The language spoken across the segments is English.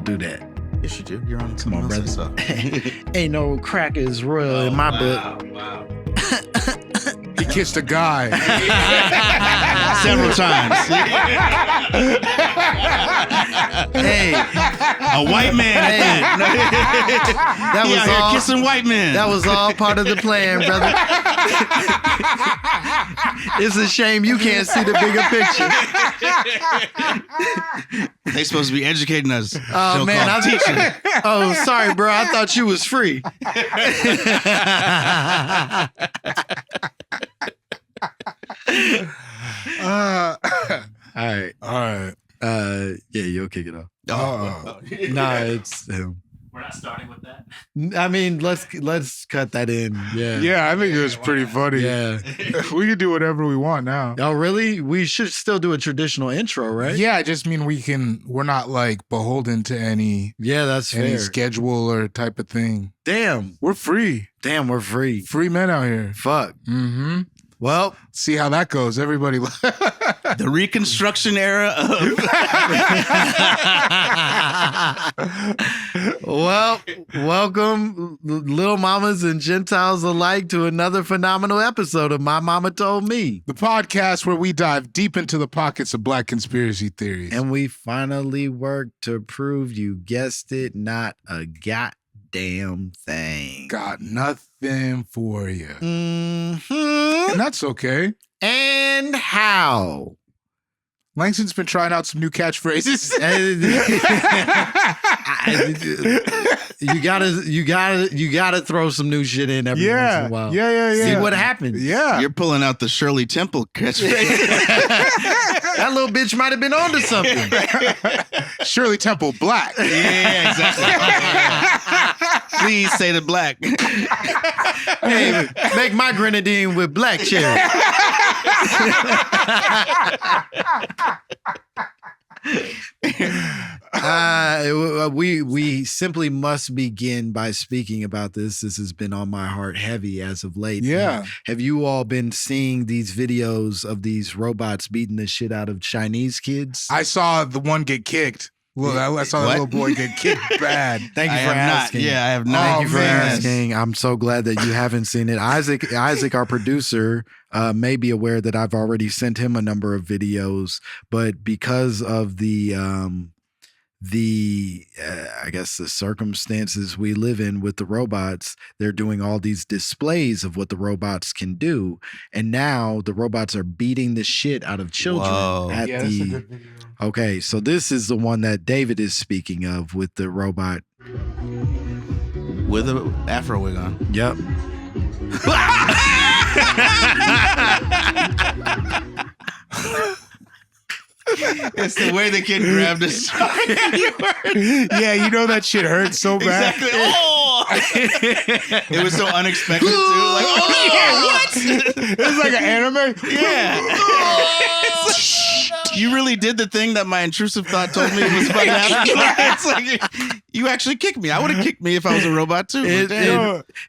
do that. Yes, you do. You're on. Come on, brother. So. Ain't no crackers royal in my book. Wow. He kissed a guy. Several times. Hey, a white man. Hey. That was all kissing white men. That was all part of the plan, brother. It's a shame you can't see the bigger picture. They supposed to be educating us. Oh man, I'm teaching. Oh, sorry, bro. I thought you was free. All right. Yeah, you'll kick it off. Nah, it's him. We're not starting with that. I mean, let's cut that in. Yeah. Yeah, I think it was pretty funny. Yeah. We can do whatever we want now. Oh, really? We should still do a traditional intro, right? Yeah, I just mean we're not like beholden to any that's fair. schedule or type of thing. Damn. We're free. Damn, we're free. Free men out here. Fuck. Mm-hmm. Well, see how that goes. Everybody. The Reconstruction era of. Well, welcome, little mamas and Gentiles alike, to another phenomenal episode of My Momma Told Me. The podcast where we dive deep into the pockets of black conspiracy theories. And we finally work to prove, you guessed it, not a goddamn thing. Got nothing for you. Mm-hmm. And that's okay. And how? Langston's been trying out some new catchphrases. You gotta throw some new shit in every once in a while. Yeah. See what happens. Yeah. You're pulling out the Shirley Temple catchphrase. That little bitch might have been onto something. Shirley Temple Black. Yeah, exactly. Please say the black. Hey, make my grenadine with black cherry. We simply must begin by speaking about this. This has been on my heart heavy as of late. Yeah. Have you all been seeing these videos of these robots beating the shit out of Chinese kids? I saw the one get kicked. Look, I saw that little boy get kicked bad. Thank you for asking. I have not. Thank you for man. asking. I'm so glad that you haven't seen it. Isaac, our producer, may be aware that I've already sent him a number of videos, but because of the I guess the circumstances we live in with the robots, they're doing all these displays of what the robots can do, and now the robots are beating the shit out of children. Whoa. At Yeah, that's a the good video. Okay, so this is the one that David is speaking of with the robot. With an afro wig on. Yep. It's the way the kid grabbed us. Yeah, you know that shit hurts so bad. Exactly. Oh! It was so unexpected too. Like, oh, yeah, what? It was like an anime. Yeah. You really did the thing that my intrusive thought told me was about to happen. It's like, you actually kicked me. I would have kicked me if I was a robot too.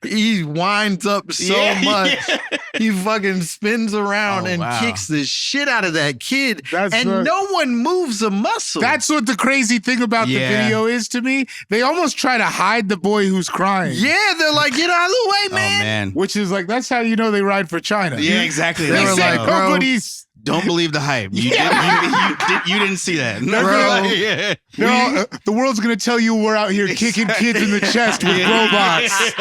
He winds up so much. Yeah. He fucking spins around and kicks the shit out of that kid. No one moves a muscle. That's what the crazy thing about the video is to me. They almost try to hide the boy who's crying. Yeah, they're like, get out of the way, man. Oh, man. Which is like, that's how you know they ride for China. Yeah, exactly. They were like, bro, nobody's... Don't believe the hype. You didn't see that. No, the world's going to tell you we're out here kicking kids in the chest with robots.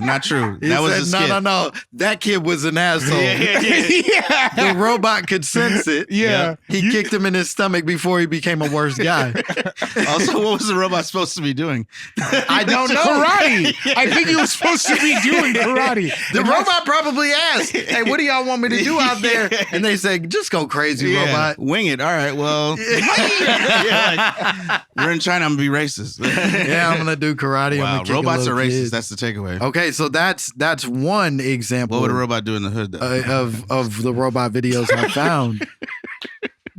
Not true. That was a skit. No. That kid was an asshole. Yeah. The robot could sense it. Yeah. He kicked him in his stomach before he became a worse guy. Also, what was the robot supposed to be doing? I don't know. Karate. I think he was supposed to be doing karate. The robot probably asked, hey, what do y'all want me to do out there? And they said, just go crazy, robot. Wing it. All right, well. We're in China. I'm going to be racist. Yeah, I'm going to do karate. Wow, I'm gonna robots kick are a little racist. kid. That's the takeaway. Okay, so that's one example. What would a robot do in the hood, though? Of the robot videos I found.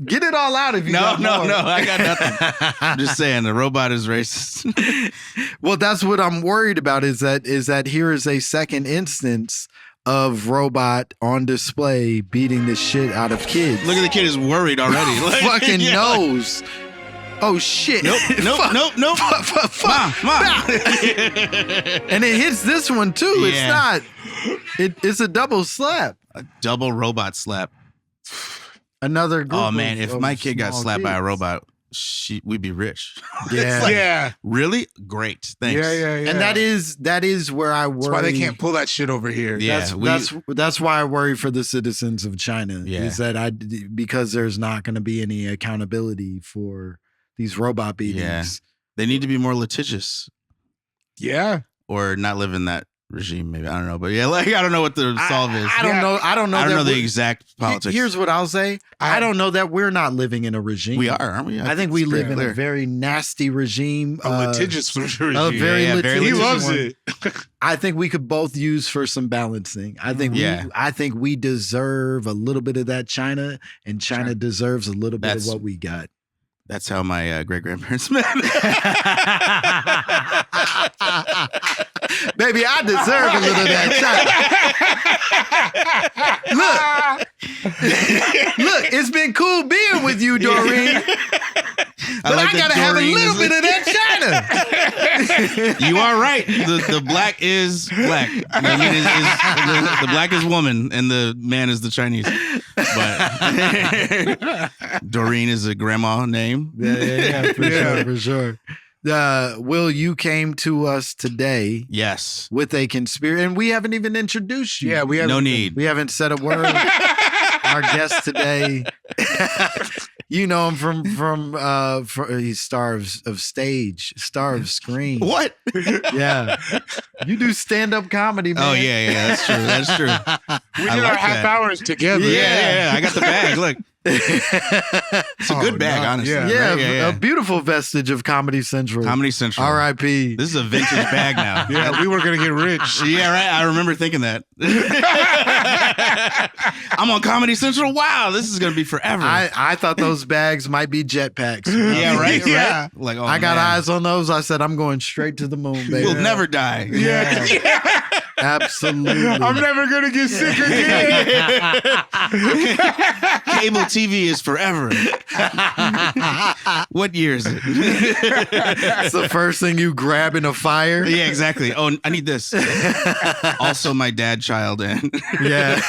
Get it all out if you got more. No, I got nothing. I'm just saying the robot is racist. Well, that's what I'm worried about is that here is a second instance of robot on display beating the shit out of kids. Look at the kid is worried already. Fucking knows. Oh shit! Nope. Fuck. Ma. And it hits this one too. Yeah. It's not. It's a double slap. A double robot slap. Another group. Oh man, if of my kid got small slapped by a kids. robot, we'd be rich. Yeah. Like, Yeah. Really? Great. Thanks. Yeah. And that is where I worry. That's why they can't pull that shit over here. Yeah. That's why I worry for the citizens of China. Yeah. Is that because there's not going to be any accountability for these robot beatings. Yeah. They need to be more litigious Yeah. or not live in that regime. Maybe I don't know, but yeah, like I don't know what the solve is. I don't know. I don't know the exact politics. Here's what I'll say. I don't know that we're not living in a regime. We are, aren't we? I think we it's live pretty in clear. a very nasty regime. A litigious regime. A very Yeah, very He litigious loves one. it. I think we could both use for some balancing. I think we deserve a little bit of that China, and China deserves a little bit of what we got. That's how my great grandparents met. Baby, I deserve a little of that China. Look, it's been cool being with you, Doreen. But I gotta have a little bit of that China. You are right. The black is black. I mean, the black is woman, and the man is the Chinese. But Doreen is a grandma name. Yeah, for sure. Will, you came to us today Yes. with a conspiracy, and we haven't even introduced you. Yeah, we have No need. We haven't said a word. Our guest today, you know him from he's star of stage, star of screen. What? Yeah, you do stand up comedy, man. Oh yeah, that's true. That's true. We I did our like half that. hours together. Yeah. I got the bag. Look, it's a good bag, honestly. Yeah, a beautiful vestige of Comedy Central. Comedy Central. R.I.P. This is a vintage bag now. Yeah, we were gonna get rich. Yeah, right. I remember thinking that. I'm on Comedy Central. Wow, this is gonna be forever. I thought those bags might be jetpacks. yeah, right. Yeah. Right? Like, oh, I got man. eyes on those. I said, I'm going straight to the moon, baby. We'll never die. Yeah. Absolutely. I'm never gonna get sick again. Cable TV is forever. What year is it? It's the first thing you grab in a fire. Yeah, exactly. Oh, I need this. Also, my dad, child, and Yeah.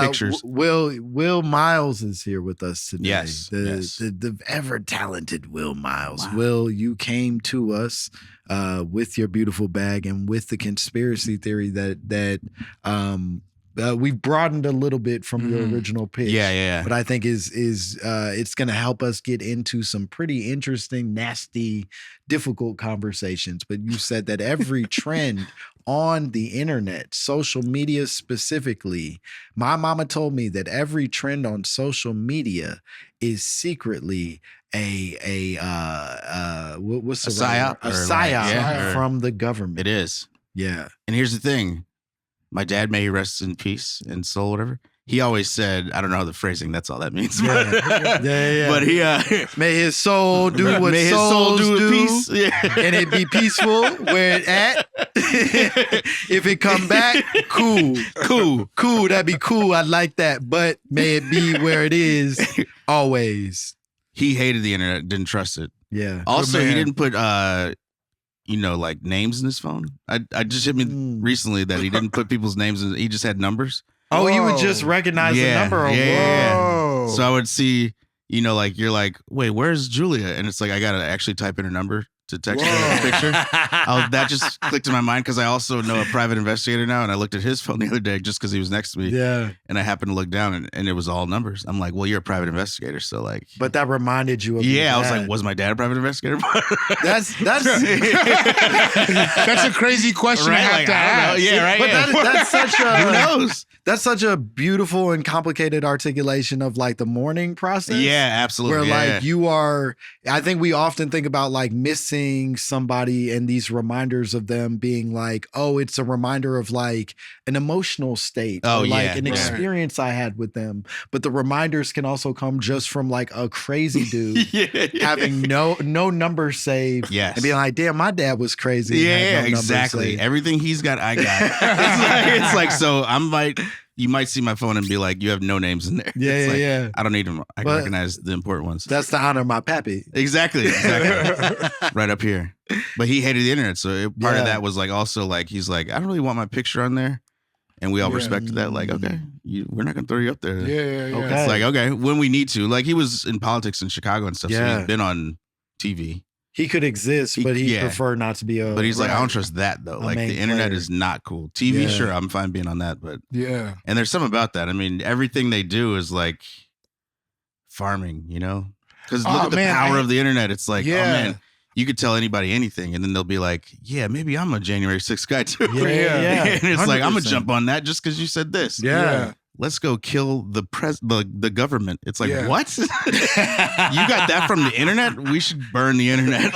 pictures. Will Miles is here with us today. Yes, yes. The ever talented Will Miles. Wow. Will, you came to us with your beautiful bag and with the conspiracy theory that we've broadened a little bit from your original pitch. Yeah. But I think is it's going to help us get into some pretty interesting, nasty, difficult conversations. But you said that every trend on the internet, social media specifically, my mama told me that every trend on social media is secretly what's the psy-op? A psy-op Yeah. from the government. It is. Yeah. And here's the thing. My dad, may he rest in peace and soul, whatever. He always said, I don't know the phrasing. That's all that means. Yeah. But he, may his soul do what may his soul souls do with do, peace. Yeah. and it be peaceful where it at. If it come back, cool. That'd be cool. I like that. But may it be where it is always. He hated the internet, didn't trust it. Yeah. Also, he didn't put like names in his phone. I just hit me recently that he didn't put people's names in. He just had numbers. Oh, he would just recognize the number. Whoa. So I would see, like you're like, wait, where's Julia? And it's like I gotta actually type in her number to text her a picture. That just clicked in my mind because I also know a private investigator now, and I looked at his phone the other day just because he was next to me. Yeah. And I happened to look down, and it was all numbers. I'm like, well, you're a private investigator, so like. But that reminded you of Yeah, I was like, was my dad a private investigator? That's That's a crazy question to have to ask. Yeah, right. But that's such a Who knows? That's such a beautiful and complicated articulation of like the mourning process. Yeah, absolutely. Where you are, I think we often think about like missing somebody and these reminders of them being like, oh, it's a reminder of like an emotional state or like an experience I had with them. But the reminders can also come just from like a crazy dude having no number saved. Yes. And being like, damn, my dad was crazy. Yeah, exactly. Everything he's got, I got. It's like so I might you might see my phone and be like, you have no names in there. Yeah, It's like, yeah. I don't need them. I can recognize the important ones. That's the honor of my pappy. Exactly. Right up here. But he hated the internet. So part of that was like also like, he's like, I don't really want my picture on there. And we all respected that. Like, okay, we're not going to throw you up there. Yeah. Okay. It's like, okay, when we need to. Like, he was in politics in Chicago and stuff. So he's been on TV. He could exist, but he'd prefer not to be a. But he's like, I don't trust that though. Like, the internet is not cool. TV, sure, I'm fine being on that. But yeah. And there's something about that. I mean, everything they do is like farming, you know? Because look at the power of the internet. It's like, oh man. You could tell anybody anything, and then they'll be like, "Yeah, maybe I'm a January 6th guy too." Yeah. And it's 100%. like, I'm gonna jump on that just because you said this. Yeah. Let's go kill the government. It's like, what? You got that from the internet? We should burn the internet.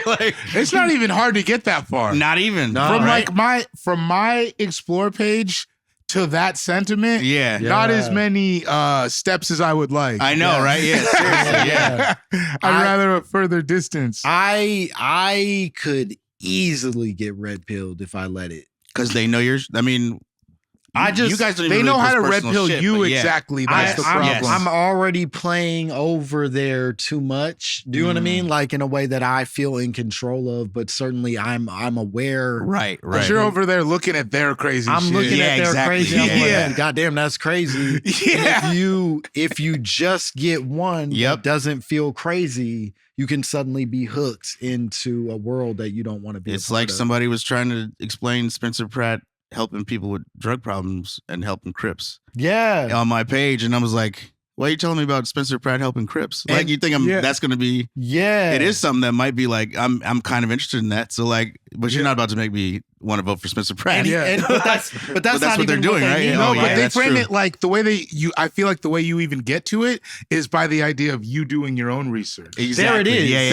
like it's not even hard to get that far. Not even from my Explore page to that sentiment. Not as many steps as I would like. I know, right? Yeah, seriously. I'd rather a further distance. I could easily get red pilled if I let it. Because they know you're. I mean, you guys don't even they know really how to post red personal pill shit, you but exactly. That's the problem. Yes. I'm already playing over there too much. Do you know what I mean? Like in a way that I feel in control of, but certainly I'm aware. Right. But you're over there looking at their crazy I'm shit. looking at their crazy. I'm Yeah. like, goddamn, that's crazy. Yeah. If you just get one that doesn't feel crazy, you can suddenly be hooked into a world that you don't want to be. It's like somebody was trying to explain Spencer Pratt helping people with drug problems and helping Crips. Yeah. On my page. And I was like, why are you telling me about Spencer Pratt helping Crips? Like, you think that's going to be. Yeah. It is something that might be like, I'm kind of interested in that. So like, but you're not about to make me want to vote for Spencer Pratt. But that's not what they're doing, right? No, but they frame it like the way I feel like the way you even get to it is by the idea of you doing your own research. Exactly. There it is.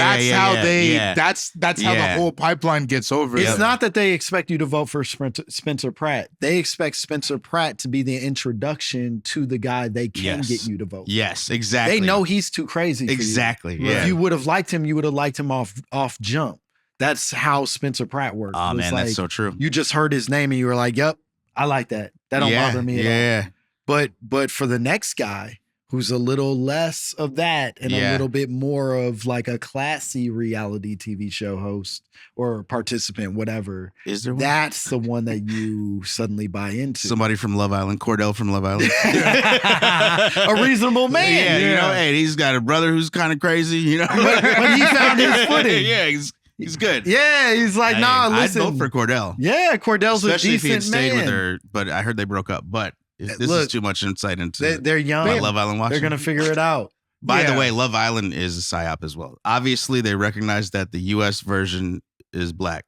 That's how the whole pipeline gets over. It's not that they expect you to vote for Spencer Pratt. They expect Spencer Pratt to be the introduction to the guy they can get you to vote. Yes, exactly. They know he's too crazy. Exactly. Yeah. If you would have liked him, you would have liked him off jump. That's how Spencer Pratt works. Oh man, like, that's so true. You just heard his name and you were like, "Yep, I like that. That don't bother me at all." But for the next guy who's a little less of that and a little bit more of like a classy reality TV show host or participant, whatever. Is there one? That's the one that you suddenly buy into. Somebody from Love Island, Cordell from Love Island. A reasonable man. Yeah, you know, hey, he's got a brother who's kind of crazy, you know. but he found his footing. Yeah, he's good. Yeah, he's like, nah, listen. I'd vote for Cordell. Yeah, Cordell's especially a decent if he had stayed man. with her, but I heard they broke up. But this is too much insight into they're young. Love Island watching. They're going to figure it out. By the way, Love Island is a psy-op as well. Obviously, they recognize that the U.S. version is black.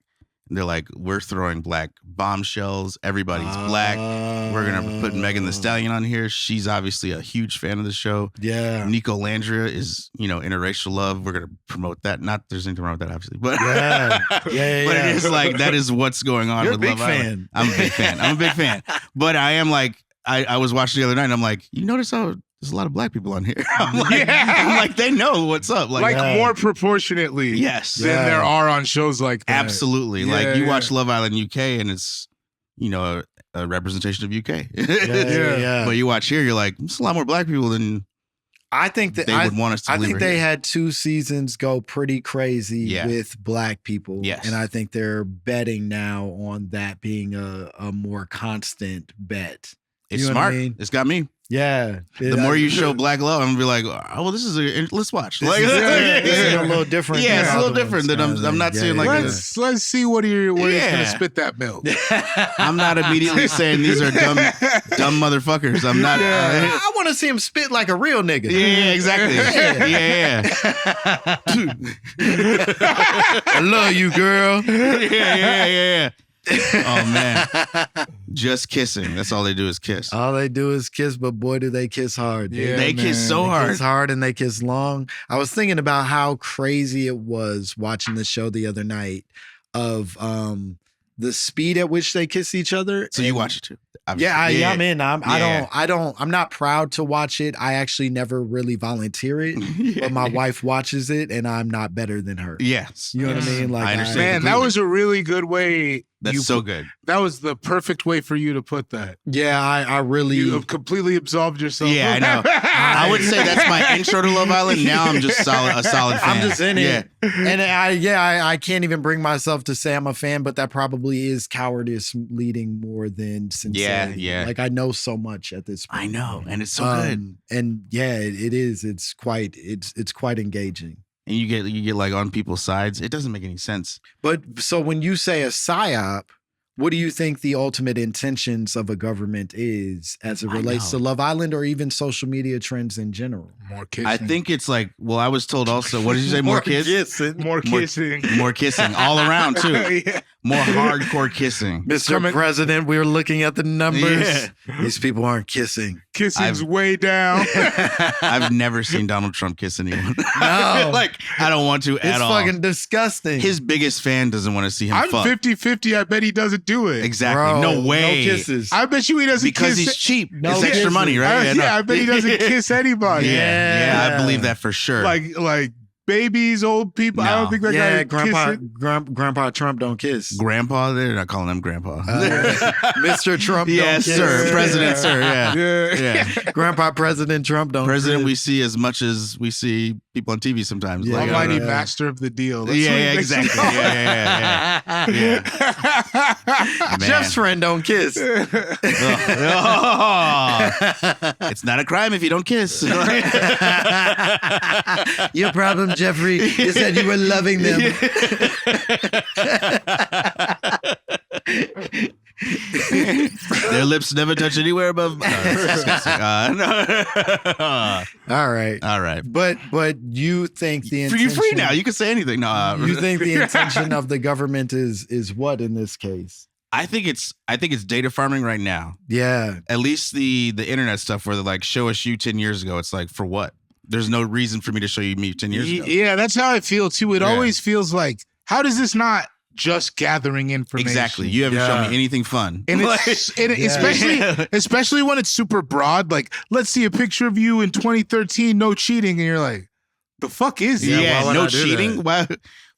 And they're like, we're throwing black bombshells. Everybody's black. We're going to put Megan Thee Stallion on here. She's obviously a huge fan of the show. Yeah. Nico Landria is, interracial love. We're going to promote that. Not there's anything wrong with that, obviously. But, but it is like, that is what's going on with Love Island. I'm a big fan. I'm a big fan. But I am like, I was watching the other night and I'm like, you notice how there's a lot of black people on here. I'm like, they know what's up. Like more proportionately than there are on shows like that. Absolutely. Like you watch Love Island UK and it's, a representation of UK. But you watch here, you're like, there's a lot more black people than I think that they would want us to believe. I think they had 2 seasons go pretty crazy with black people. Yes. And I think they're betting now on that being a more constant bet. It's smart. I mean? It's got me. Yeah. The more you show black love, I'm gonna be like, oh, well, this is let's watch. This is a little different. Yeah, it's a little different than I'm not seeing like this. Let's see what he's gonna spit that milk. I'm not immediately saying these are dumb motherfuckers. I'm not. I want to see him spit like a real nigga. Yeah, exactly. Yeah. I love you, girl. Yeah. Oh man, just kissing. That's all they do is kiss. All they do is kiss, but boy, do they kiss hard. Yeah, they kiss so hard. They kiss hard and they kiss long. I was thinking about how crazy it was watching the show the other night of the speed at which they kiss each other. So you watch it too? Obviously. I'm in. I'm not proud to watch it. I actually never really volunteer it, but my wife watches it, and I'm not better than her. Yes. You know what I mean? Like, I understand. Man, that was a really good way. That's so good. That was the perfect way for you to put that. Yeah, I really... You have completely absolved yourself. Yeah, I know. I would say that's my intro to Love Island. Now I'm just a solid fan. I'm just in it. And I can't even bring myself to say I'm a fan, but that probably is cowardice leading more than sincerity. Yeah. Like, I know so much at this point. I know, and it's so good. And yeah, it is. It's quite engaging. And you get like on people's sides. It doesn't make any sense. But so when you say a psy-op, what do you think the ultimate intentions of a government is as it relates to Love Island or even social media trends in general? More kissing. I think it's like, well, I was told also, what did you say? More kids? More kissing. More kissing all around too. Yeah. More hardcore kissing. Mr. President, we were looking at the numbers. Yeah. These people aren't kissing. Kissing's way down. I've never seen Donald Trump kiss anyone. No. Like, I don't want to at all. It's fucking disgusting. His biggest fan doesn't want to see him fuck. I'm 50-50. I bet he doesn't do it. Exactly. Bro, no way. No kisses. I bet you he doesn't because kiss. Because he's cheap. No it's extra kisses. money, right? I bet he doesn't kiss anybody. Yeah, I believe that for sure. Like babies, old people. No. I don't think that guy Grandpa Trump don't kiss. Grandpa, they're not calling him Grandpa. Mr. Trump don't yes, kiss. Sir. President, sir. Yeah. Grandpa President Trump don't President kiss. We see as much as we see people on TV sometimes. Yeah, like, almighty master of the deal. That's exactly. Yeah. Jeff's friend don't kiss. It's not a crime if you don't kiss. Your problem, Jeffrey, is that you were loving them. Their lips never touch anywhere above. All right. But you think the intention... You're free now. You can say anything. No. You think the intention of the government is what in this case? I think it's data farming right now. Yeah. At least the internet stuff where they're like, show us you 10 years ago. It's like, for what? There's no reason for me to show you me 10 years ago. Yeah, that's how I feel too. It always feels like, how does this not just gathering information? Exactly. You haven't shown me anything fun. And especially when it's super broad, like, let's see a picture of you in 2013, no cheating. And you're like, the fuck is that? Yeah, no cheating? Why?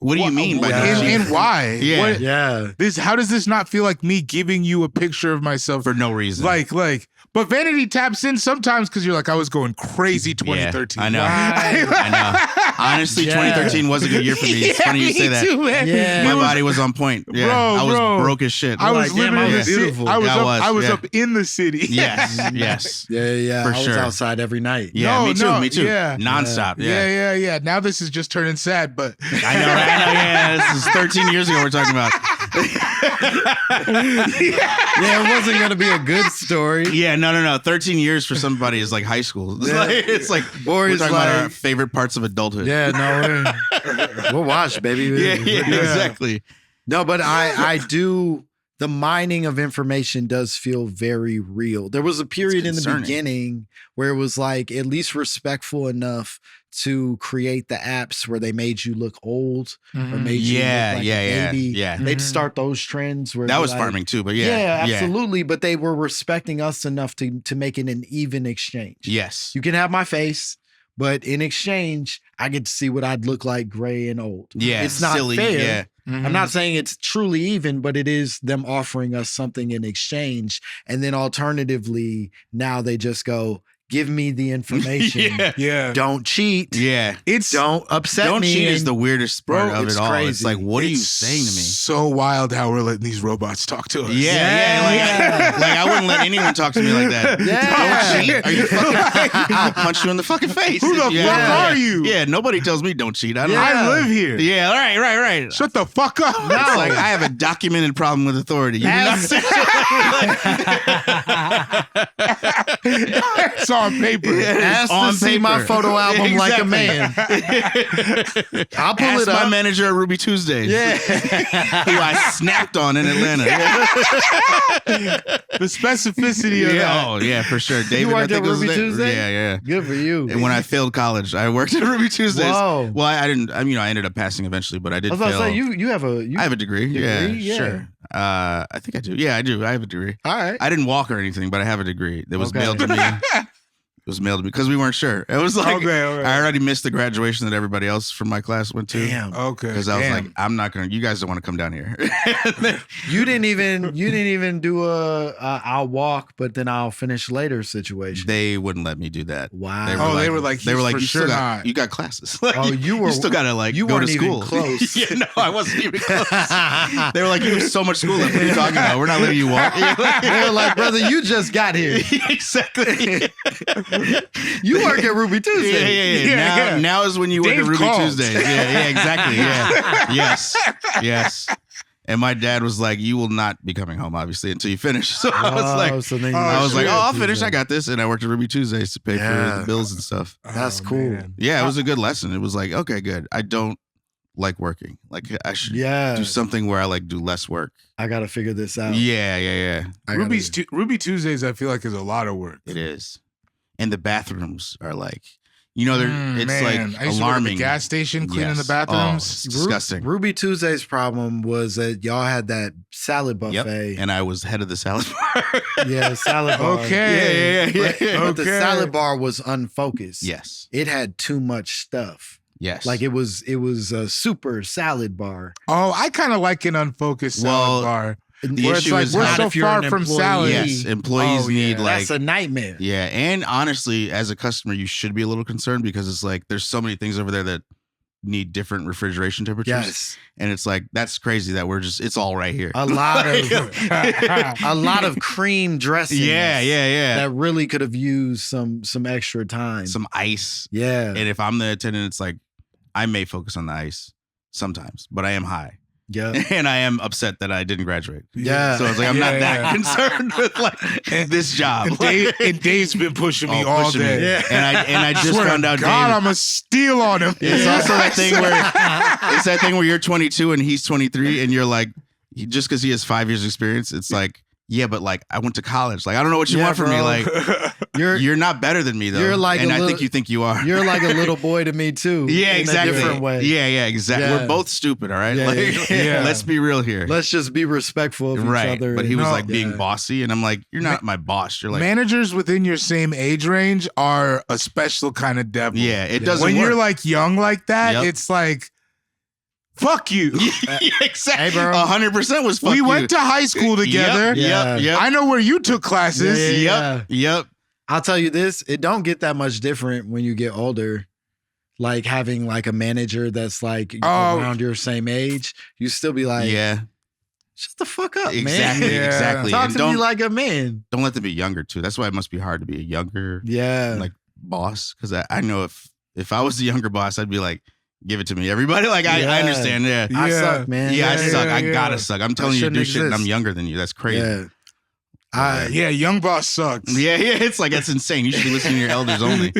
What do you mean by that? And why? Yeah. How does this not feel like me giving you a picture of myself for no reason? But Vanity taps in sometimes because you're like, I was going crazy 2013. I know. I know. Honestly, 2013 was a good year for me. It's funny you say that. Too, man. My body was on point. Yeah. Bro, I was broke as shit. I was living in the city. I was up in the city. Yes. Yeah. For I was sure. outside every night. Yeah, me too. Yeah. Nonstop. Yeah. Now this is just turning sad, but I know, right? Yeah, this is 13 years ago we're talking about. Yeah, it wasn't going to be a good story. Yeah, no. 13 years for somebody is like high school. It's like we're talking about our favorite parts of adulthood. Yeah, no, we'll watch, baby. Yeah, exactly. No, but I do. The mining of information does feel very real. There was a period in the beginning where it was like at least respectful enough to create the apps where they made you look old or made you look like a baby. Yeah. They'd start those trends where that was farming too, but yeah, absolutely. But they were respecting us enough to make it an even exchange. Yes, you can have my face, but in exchange, I get to see what I'd look like gray and old. Yeah, it's not silly, fair. Yeah. I'm not saying it's truly even, but it is them offering us something in exchange. And then alternatively, now they just go, give me the information. Yeah. Don't cheat. Yeah. Don't upset me. Don't cheat is the weirdest part of it all. Crazy. It's like, what are you saying to me? So wild how we're letting these robots talk to us. Yeah. Like I wouldn't let anyone talk to me like that. Yeah. Don't cheat. Are you fucking I'll punch you in the fucking face. Who the fuck are you? Yeah, nobody tells me don't cheat. I live here. Yeah, right. Shut the fuck up. No. It's like I have a documented problem with authority. You do not say it's on paper. Ask to see my photo album like a man. I'll pull it up. My manager at Ruby Tuesdays. Yeah. Who I snapped on in Atlanta. The specificity of that. Oh, yeah, for sure. David, you worked at Ruby Tuesday? Yeah. Good for you. And when I failed college, I worked at Ruby Tuesdays. Whoa. Well, I didn't. I ended up passing eventually, but I did fail. I was about to say, I have a degree. Yeah, sure. I think I do. Yeah, I do. I have a degree. All right. I didn't walk or anything, but I have a degree. That was mailed to me. It was mailed to me because we weren't sure. It was like I already missed the graduation that everybody else from my class went to. Damn. Okay. Because I was like, I'm not gonna. You guys don't want to come down here. You didn't even do a I'll walk, but then I'll finish later situation. They wouldn't let me do that. Wow. They were like, you still got classes. Like, you still gotta like you go to weren't school. Even close. Yeah, no, I wasn't even close. They were like, you have so much school left. What are you talking about? We're not letting you walk. They were like, brother, you just got here. Exactly. You work at Ruby Tuesday. Yeah. Now is when you work at Ruby Tuesdays. Yeah, exactly. Yeah. Yes. And my dad was like, you will not be coming home, obviously, until you finish. So I was like, I'll finish. I got this. And I worked at Ruby Tuesdays to pay for the bills and stuff. That's cool. Man. Yeah, it was a good lesson. It was like, okay, good. I don't like working. Like I should do something where I like do less work. I got to figure this out. Yeah. Ruby Tuesdays, I feel like, is a lot of work. It is. And the bathrooms are like, it's like I used alarming. To work at the gas station cleaning the bathrooms. Oh, it's disgusting. Ruby Tuesday's problem was that y'all had that salad buffet. And I was head of the salad bar. Yeah, salad bar. Okay. Yeah. But the salad bar was unfocused. Yes. It had too much stuff. Yes. Like it was a super salad bar. Oh, I kind of like an unfocused salad bar. The issue is we're so far from salad. Yes, employees need like that's a nightmare. Yeah, and honestly, as a customer, you should be a little concerned because it's like there's so many things over there that need different refrigeration temperatures. Yes, and it's like that's crazy that it's all right here. A lot of cream dressing. Yeah. That really could have used some extra time. Some ice. Yeah. And if I'm the attendant, it's like I may focus on the ice sometimes, but I am high. Yeah. And I am upset that I didn't graduate. Yeah. So it's like I'm not that concerned with like this job. And Dave's been pushing me all day. Yeah. And I just found out God, I'm a steal on him. It's also that thing where you're 22 and he's 23 and you're like, just because he has 5 years experience, it's like, yeah, but like I went to college. Like I don't know what you want from me. Like you're not better than me though. You're like I think you think you are. You're like a little boy to me too. Yeah, exactly. In a different way. Yeah, exactly. Yeah. We're both stupid, all right? Yeah. Let's be real here. Let's just be respectful of each other. But he was like being bossy, and I'm like, you're not my boss. You're like managers within your same age range are a special kind of devil. Yeah, it doesn't. When work. you're like young like that, it's like. Fuck you. Exactly. Hey, 100% was fuck we you. went to high school together. Yep. I know where you took classes. Yep. I'll tell you this, it don't get that much different when you get older. Like having like a manager that's like around your same age, you still be like, shut the fuck up, man. Exactly. Talk to me like a man. Don't let them be younger too. That's why it must be hard to be a younger like boss. Because I know if I was the younger boss, I'd be like, give it to me, everybody. Like I understand. Yeah, I suck, man. I suck. I gotta suck. I'm telling you to do shit, and I'm younger than you. That's crazy. Young boss sucks. Yeah. It's like that's insane. You should be listening to your elders only.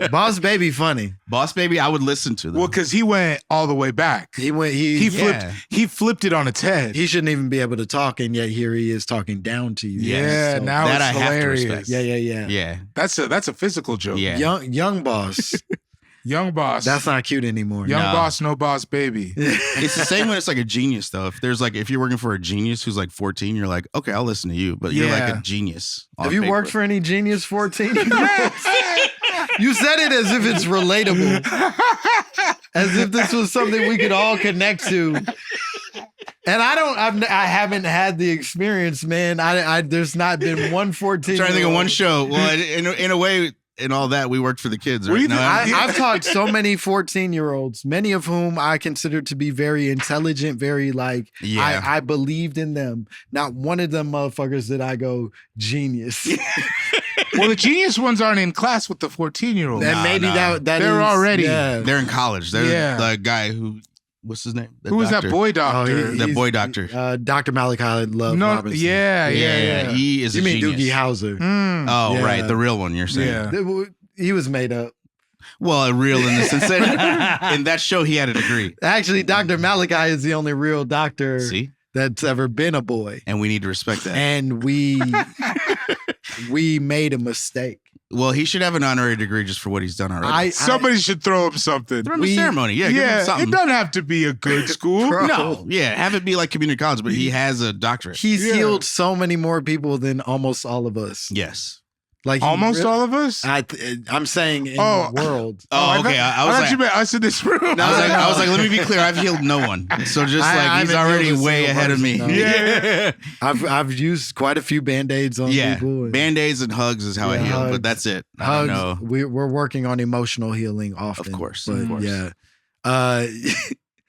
Boss Baby, funny. Boss Baby, I would listen to them. Well, because he went all the way back. He flipped it on its head. He shouldn't even be able to talk, and yet here he is talking down to you. Yeah, so now that it's hilarious. Yeah. That's a physical joke. Yeah. Young boss. Young boss. That's not cute anymore. Young boss, no boss baby. It's the same when it's like a genius though. If you're working for a genius who's like 14, you're like, okay, I'll listen to you. But you're like a genius. Have you worked for any genius 14-year-olds? You said it as if it's relatable. As if this was something we could all connect to. And I haven't had the experience, man. There's not been one 14. I'm trying to think of one show. Well, in a way, in all that, we worked for the kids, right? I've taught so many 14-year-olds, many of whom I consider to be very intelligent, very like, I believed in them. Not one of them motherfuckers did I go, genius. Well, the genius ones aren't in class with the 14-year-olds. And maybe that they're already. Yeah. They're in college. They're the guy who... What's his name? Who was that boy doctor? The boy doctor. Dr. MacSilicon Robinson. Yeah. He is a genius. You mean Doogie Howser. Right. The real one, you're saying. Yeah. He was made up. Well, real in the sense that in that show, he had a degree. Actually, Dr. Malachi is the only real doctor that's ever been a boy. And we need to respect that. And we made a mistake. Well, he should have an honorary degree just for what he's done already. Somebody should throw him something. Throw him a ceremony. Yeah, give him something. It doesn't have to be a good school. No, yeah, have it be like community college, but he has a doctorate. He's healed so many more people than almost all of us. Yes. Like almost all of us? I'm saying in the world. Oh, okay. I thought you meant us in this room. I was like, let me be clear. I've healed no one. So just he's already way ahead of me. No. Yeah. I've used quite a few Band-Aids on people. Band-Aids and hugs is how I heal, but that's it. Hugs, I don't know. We're working on emotional healing often. Of course. Yeah. But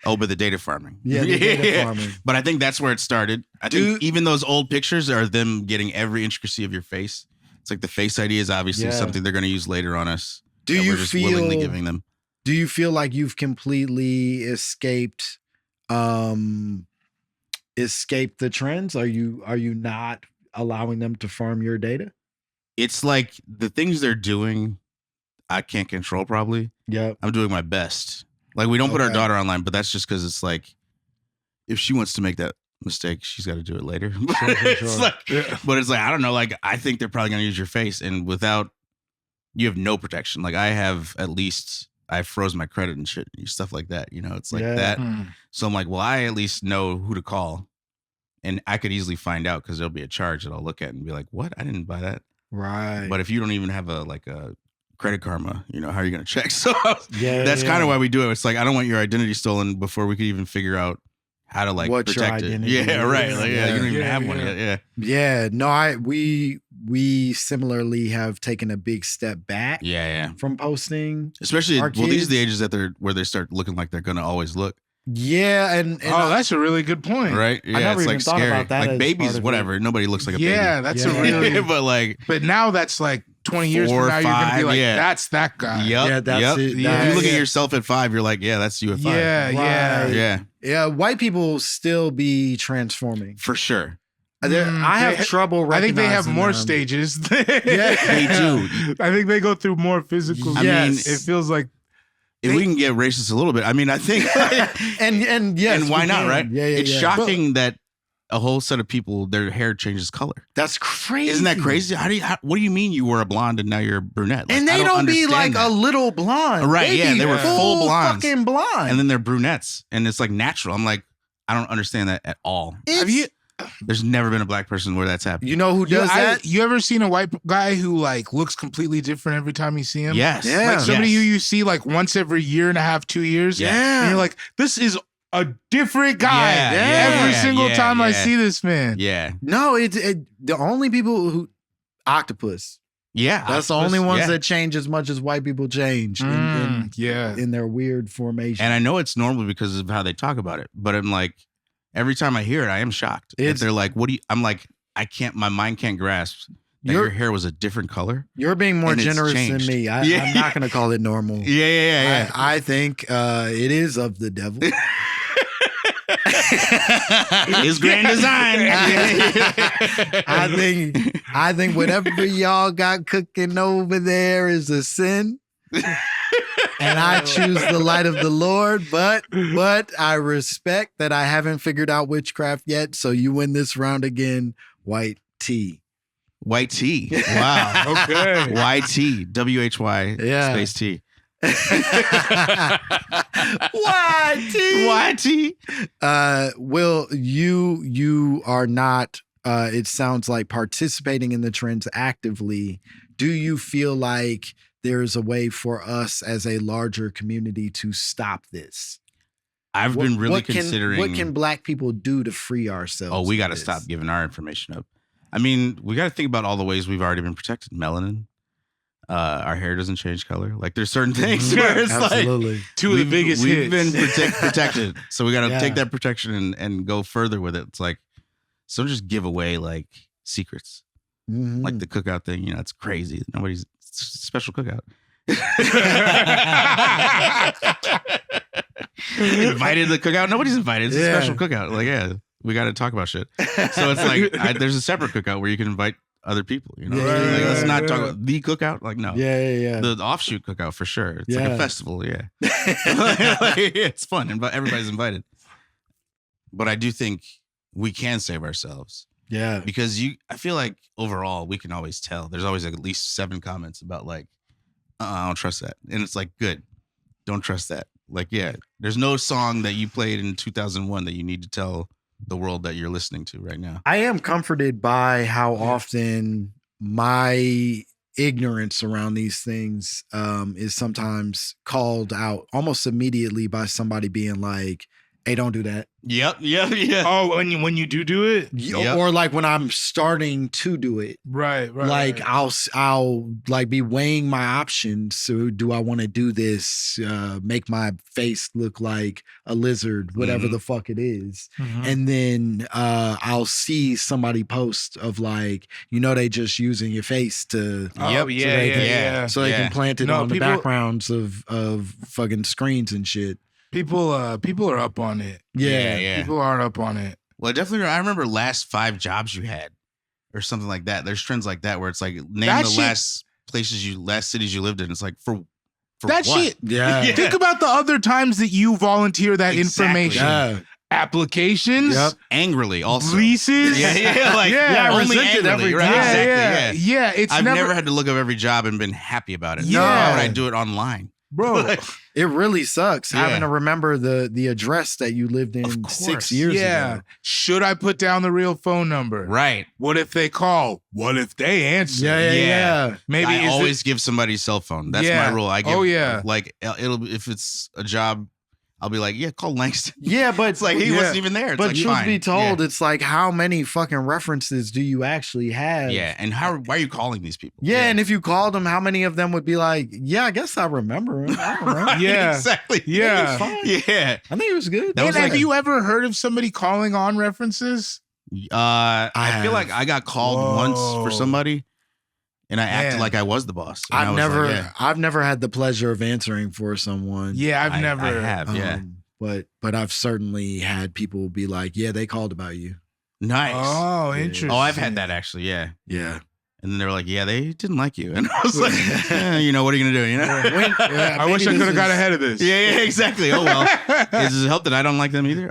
the data farming. Yeah, the data farming. But I think that's where it started. I think even those old pictures are them getting every intricacy of your face. It's like the Face ID is obviously something they're going to use later on us. Do you feel willingly giving them? Do you feel like you've completely escaped the trends? Are you not allowing them to farm your data? It's like the things they're doing, I can't control probably. Yeah. I'm doing my best. Like we don't put our daughter online, but that's just because it's like if she wants to make that mistake, she's got to do it later. Sure. But it's like I don't know. Like I think they're probably gonna use your face, and without you have no protection. Like I froze my credit and shit, stuff like that. You know, it's like that. So I'm like, well, I at least know who to call, and I could easily find out because there'll be a charge that I'll look at and be like, what? I didn't buy that. Right. But if you don't even have a Credit Karma, you know, how are you gonna check? So that's kind of why we do it. It's like I don't want your identity stolen before we could even figure out how to protect it. Yeah, right. Like, you don't even have one yet. Yeah. Yeah. No, we similarly have taken a big step back. Yeah. From posting. Especially these are the ages where they start looking like they're gonna always look. Yeah, and that's a really good point. Right? Yeah, I never it's even like thought scary. about that. Like babies, whatever. Nobody looks like a baby. Yeah, that's a really but now that's like 20 years from now, you're gonna be like, that's that guy. Yep. Yeah, that's it. If you look at yourself at 5, you're like, yeah, that's you at 5. Yeah. White people still be transforming for sure. I have trouble recognizing I think they have more them. stages. They do. I think they go through more physical. I mean, it feels like if we can get racist a little bit, I mean, I think, and yes, and why not, right? Yeah, it's shocking that a whole set of people, their hair changes color. That's crazy. Isn't that crazy? What do you mean you were a blonde and now you're a brunette? Like, and they don't be like a little blonde, right? They were full blondes, fucking blonde, and then they're brunettes, and it's like natural. I'm like, I don't understand that at all. There's never been a black person where that's happened. You know who does that? You ever seen a white guy who like looks completely different every time you see him? Yes. Yeah. Like somebody who you see like once every year and a half, 2 years. Yeah. And you're like, this is a different guy every single time I see this man. Yeah. No, the only people who octopus. Yeah. That's the only ones that change as much as white people change in their weird formation. And I know it's normal because of how they talk about it, but I'm like, every time I hear it, I am shocked. They're like, I'm like, my mind can't grasp that your hair was a different color. You're being more generous than me. I'm not going to call it normal. Yeah. I think it is of the devil. It's grand design. I think whatever y'all got cooking over there is a sin. And I choose the light of the Lord, but I respect that I haven't figured out witchcraft yet. So you win this round again, white tea. White tea. Wow. Okay. YT. WHY space T. YT. Will, you are not, it sounds like, participating in the trends actively. Do you feel like there's a way for us as a larger community to stop this? I've been really considering. What can black people do to free ourselves? Oh, we got to stop giving our information up. I mean, we got to think about all the ways we've already been protected. Melanin. Our hair doesn't change color. Like there's certain things where it's absolutely. Like two of the biggest we've hits. been protected. So we got to take that protection and go further with it. It's like, so just give away like secrets. Mm-hmm. Like the cookout thing, you know, it's crazy. Nobody's special cookout. Invited to the cookout. Nobody's invited. It's a special cookout. Like, we got to talk about shit. So it's like, there's a separate cookout where you can invite other people, you know? Like, let's not talk about the cookout. Like, no. Yeah. The offshoot cookout for sure. It's like a festival. Like, it's fun. Everybody's invited. But I do think we can save ourselves. Yeah. Because I feel like overall we can always tell. There's always at least 7 comments about like, I don't trust that. And it's like, good. Don't trust that. Like, yeah, there's no song that you played in 2001 that you need to tell the world that you're listening to right now. I am comforted by how often my ignorance around these things is sometimes called out almost immediately by somebody being like, hey, don't do that. Yep. Oh, when you do it? Yep. Or like when I'm starting to do it. Right. Like I'll like be weighing my options. So do I want to do this? Make my face look like a lizard, whatever the fuck it is. And then I'll see somebody post of like, they just using your face to so they can plant it on the backgrounds of fucking screens and shit. People are up on it. Yeah. People are up on it. Well, definitely. I remember last 5 jobs you had, or something like that. There's trends like that where it's like name last cities you lived in. It's like for that what? shit. Yeah. Think about the other times that you volunteer that information. Yeah. Applications, angrily also leases, only angrily, right? Yeah. I've never had to look up every job and been happy about it. Yeah. Why would I do it online? Bro, it really sucks having to remember the address that you lived in 6 years ago. Should I put down the real phone number? Right. What if they call? What if they answer? Yeah. Maybe I always give somebody's cell phone. That's my rule. I give, like if it's a job, I'll be like, call Langston. Yeah, but it's like he wasn't even there. It's but like, truth be told, it's like, how many fucking references do you actually have? Yeah, and why are you calling these people? Yeah, and if you called them, how many of them would be like, I guess I remember him. I don't know. Exactly. Yeah. Yeah. I think it was good. Have you ever heard of somebody calling on references? I feel like I got called once for somebody. And I acted like I was the boss. I've never had the pleasure of answering for someone. Yeah, I have. But I've certainly had people be like, they called about you. Nice. Oh, interesting. Oh, I've had that actually. Yeah. Yeah. And then they were like, they didn't like you. And I was like, what are you going to do? I wish I could have got ahead of this. Yeah, exactly. Oh, well. Does it help that I don't like them either?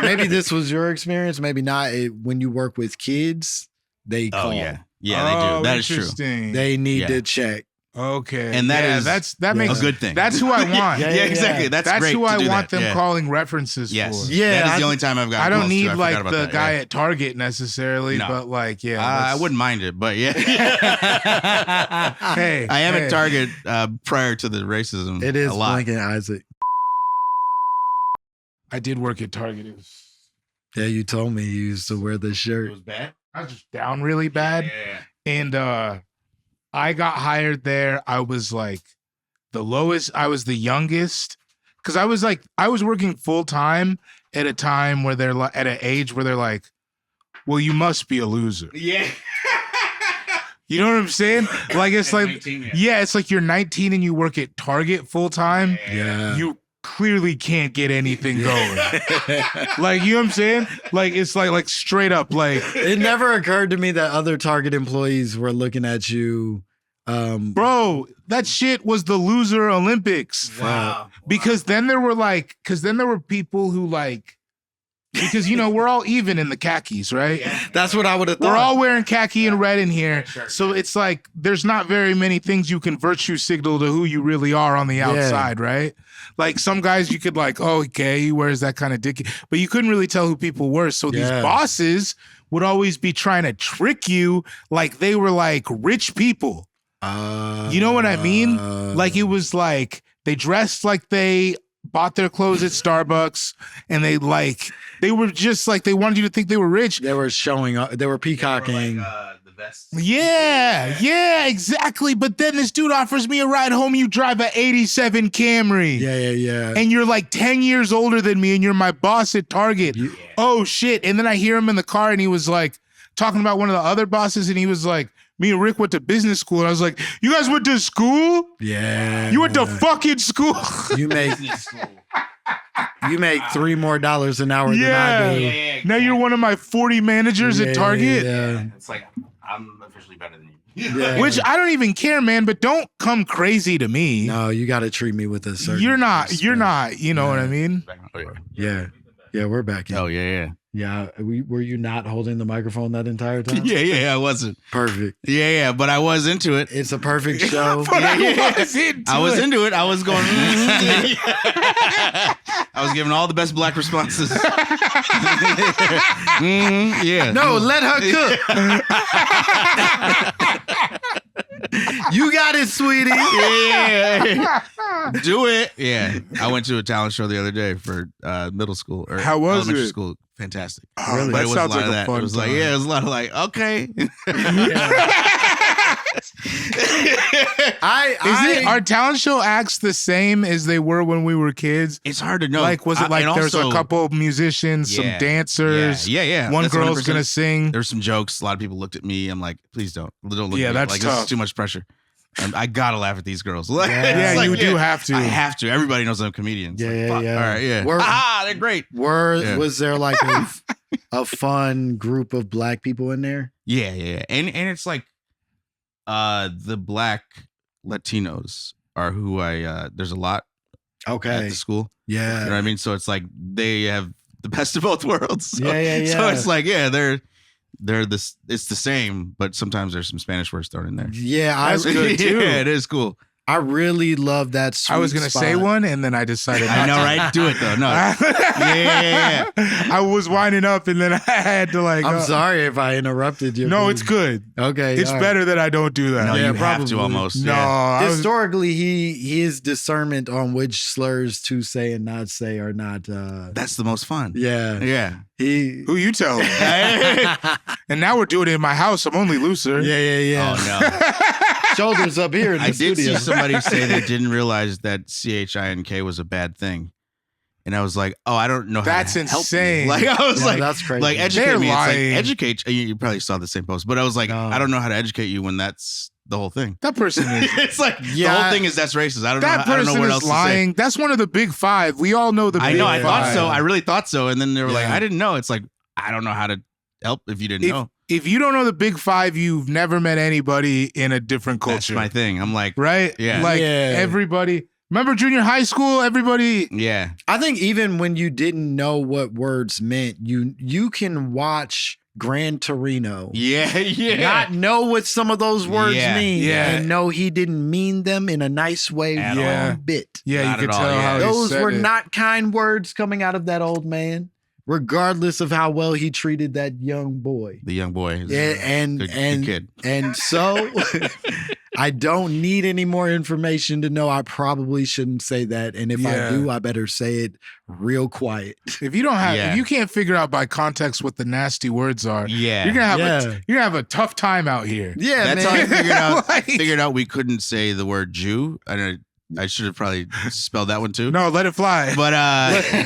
Maybe this was your experience. Maybe not. When you work with kids, they call. Yeah, they do. That is true. They need to check. Okay. And that makes a good thing. That's who I want. Exactly. That's great. Who I want them calling references for. Yeah. That is the only time I've gotten I don't need I like the guy at Target necessarily, but like, I wouldn't mind it, but Hey, I am at Target prior to the racism. It is a lot. Lincoln Isaac. I did work at Target. Yeah, you told me you used to wear this shirt. It was bad? I was just down really bad. Yeah. And I got hired there. I was like the lowest. I was the youngest because I was working full time at a time where they're like at an age where they're like, well, you must be a loser. Yeah. You know what I'm saying? Like it's like 19, it's like you're 19 and you work at Target full time. Yeah. You clearly can't get anything going. Like, you know what I'm saying? Like, it's like straight up, like. It never occurred to me that other Target employees were looking at you. Bro, that shit was the loser Olympics. Wow. Because then there were people who like, because, we're all even in the khakis, right? Yeah. That's what I would have thought. We're all wearing khaki and red in here. So it's like, there's not very many things you can virtue signal to who you really are on the outside, right? Like some guys you could like, oh, okay, he wears that kind of dicky. But you couldn't really tell who people were. So these bosses would always be trying to trick you like they were like rich people. You know what I mean? Like it was like they dressed like they bought their clothes at Starbucks and they were just like, they wanted you to think they were rich. They were showing up. They were peacocking. The best. Yeah, exactly. But then this dude offers me a ride home. You drive an 87 Camry. Yeah. And you're like 10 years older than me and you're my boss at Target. Oh, shit. And then I hear him in the car and he was like talking about one of the other bosses and he was like, me and Rick went to business school. And I was like, you guys went to school? Yeah. You went to fucking school? You make $3 more an hour than I do. Yeah, now you're one of my 40 managers at Target? Yeah. It's like, I'm officially better than you. Yeah. Which I don't even care, man, but don't come crazy to me. No, you got to treat me with a certain You're not, respect. you know what I mean? Oh, Yeah, we're back in. Oh, yeah. Yeah. Were you not holding the microphone that entire time? Yeah, I wasn't. Perfect. Yeah, but I was into it. It's a perfect show. I was into it. I was going. I was giving all the best black responses. Yeah. No, let her cook. You got it, sweetie. Yeah. Do it. Yeah. I went to a talent show the other day for middle school or How was elementary it? school. Fantastic. Oh, But that it was sounds a lot like of a that. fun It was time. like, it was a lot of like, okay. Are talent show acts the same as they were when we were kids? It's hard to know. Like, was it like there's a couple of musicians, some dancers? Yeah. One That's girl's 100%. gonna sing. There's some jokes. A lot of people looked at me. I'm like, please don't look at me. That's like, tough. This is too much pressure. I gotta laugh at these girls. Yeah, It's like, you do have to. I have to. Everybody knows I'm comedians. Yeah, Fuck. yeah. All right, yeah. They're great. Was there like a fun group of black people in there? Yeah. And it's like the black Latinos are who there's a lot at Okay. the school. Yeah. You know what I mean? So it's like they have the best of both worlds. So, Yeah. So it's like, they're this. It's the same, but sometimes there's some Spanish words thrown in there. Yeah, That's good too. Yeah, it is cool. I really love that sweet I was gonna say spot. one, and then I decided. I know, not to. right? Do it though. No. Yeah. I was winding up, and then I had to like. I'm sorry if I interrupted you. No, it's good. Okay. It's all right. better that I don't do that. No, Yeah, you have to probably. almost. No, Yeah. I was- Historically, his discernment on which slurs to say and not say are not. That's the most fun. Yeah. Yeah. who you tell? And now we're doing it in my house. I'm only looser. Yeah. Oh no. Shoulders up here in the I did studio. see somebody say they didn't realize that CHINK was a bad thing. And I was like, oh, I don't know how That's to help insane. you. Like, I was Yeah, like, that's crazy. like, educate They're me. lying. It's like, educate. You probably saw the same post, but I was like, No. I don't know how to educate you when that's the whole thing. That person is. It's like, the whole thing is that's racist. I don't That know. I don't person know what is else lying. That's one of the big five. We all know the to say. big I know. I five. thought so. I really thought so. And then they were like, Yeah. I didn't know. It's like, I don't know how to help if you didn't know. If you don't know the big five, you've never met anybody in a different That's culture. my thing. I'm like, Right? Yeah. Like Yeah. everybody. Remember junior high school? Everybody. yeah. I think even when you didn't know what words meant, you can watch Gran Torino. Yeah. Not know what some of those words Yeah. mean, Yeah. and know he didn't mean them in a nice way At all. one bit. Yeah, Not you could at all, tell yeah. how he Those said were it. not kind words coming out of that old man, regardless of how well he treated that young boy. The young boy. Is Yeah, and good kid. and so I don't need any more information to know I probably shouldn't say that. And if Yeah. I do, I better say it real quiet. If you don't have, Yeah. if you can't figure out by context what the nasty words are, Yeah. you're gonna have Yeah. you're gonna have a tough time out here. Yeah, That's man. how I figured out. Like- Figured out we couldn't say the word Jew. I should have probably spelled that one too. No, let it fly. But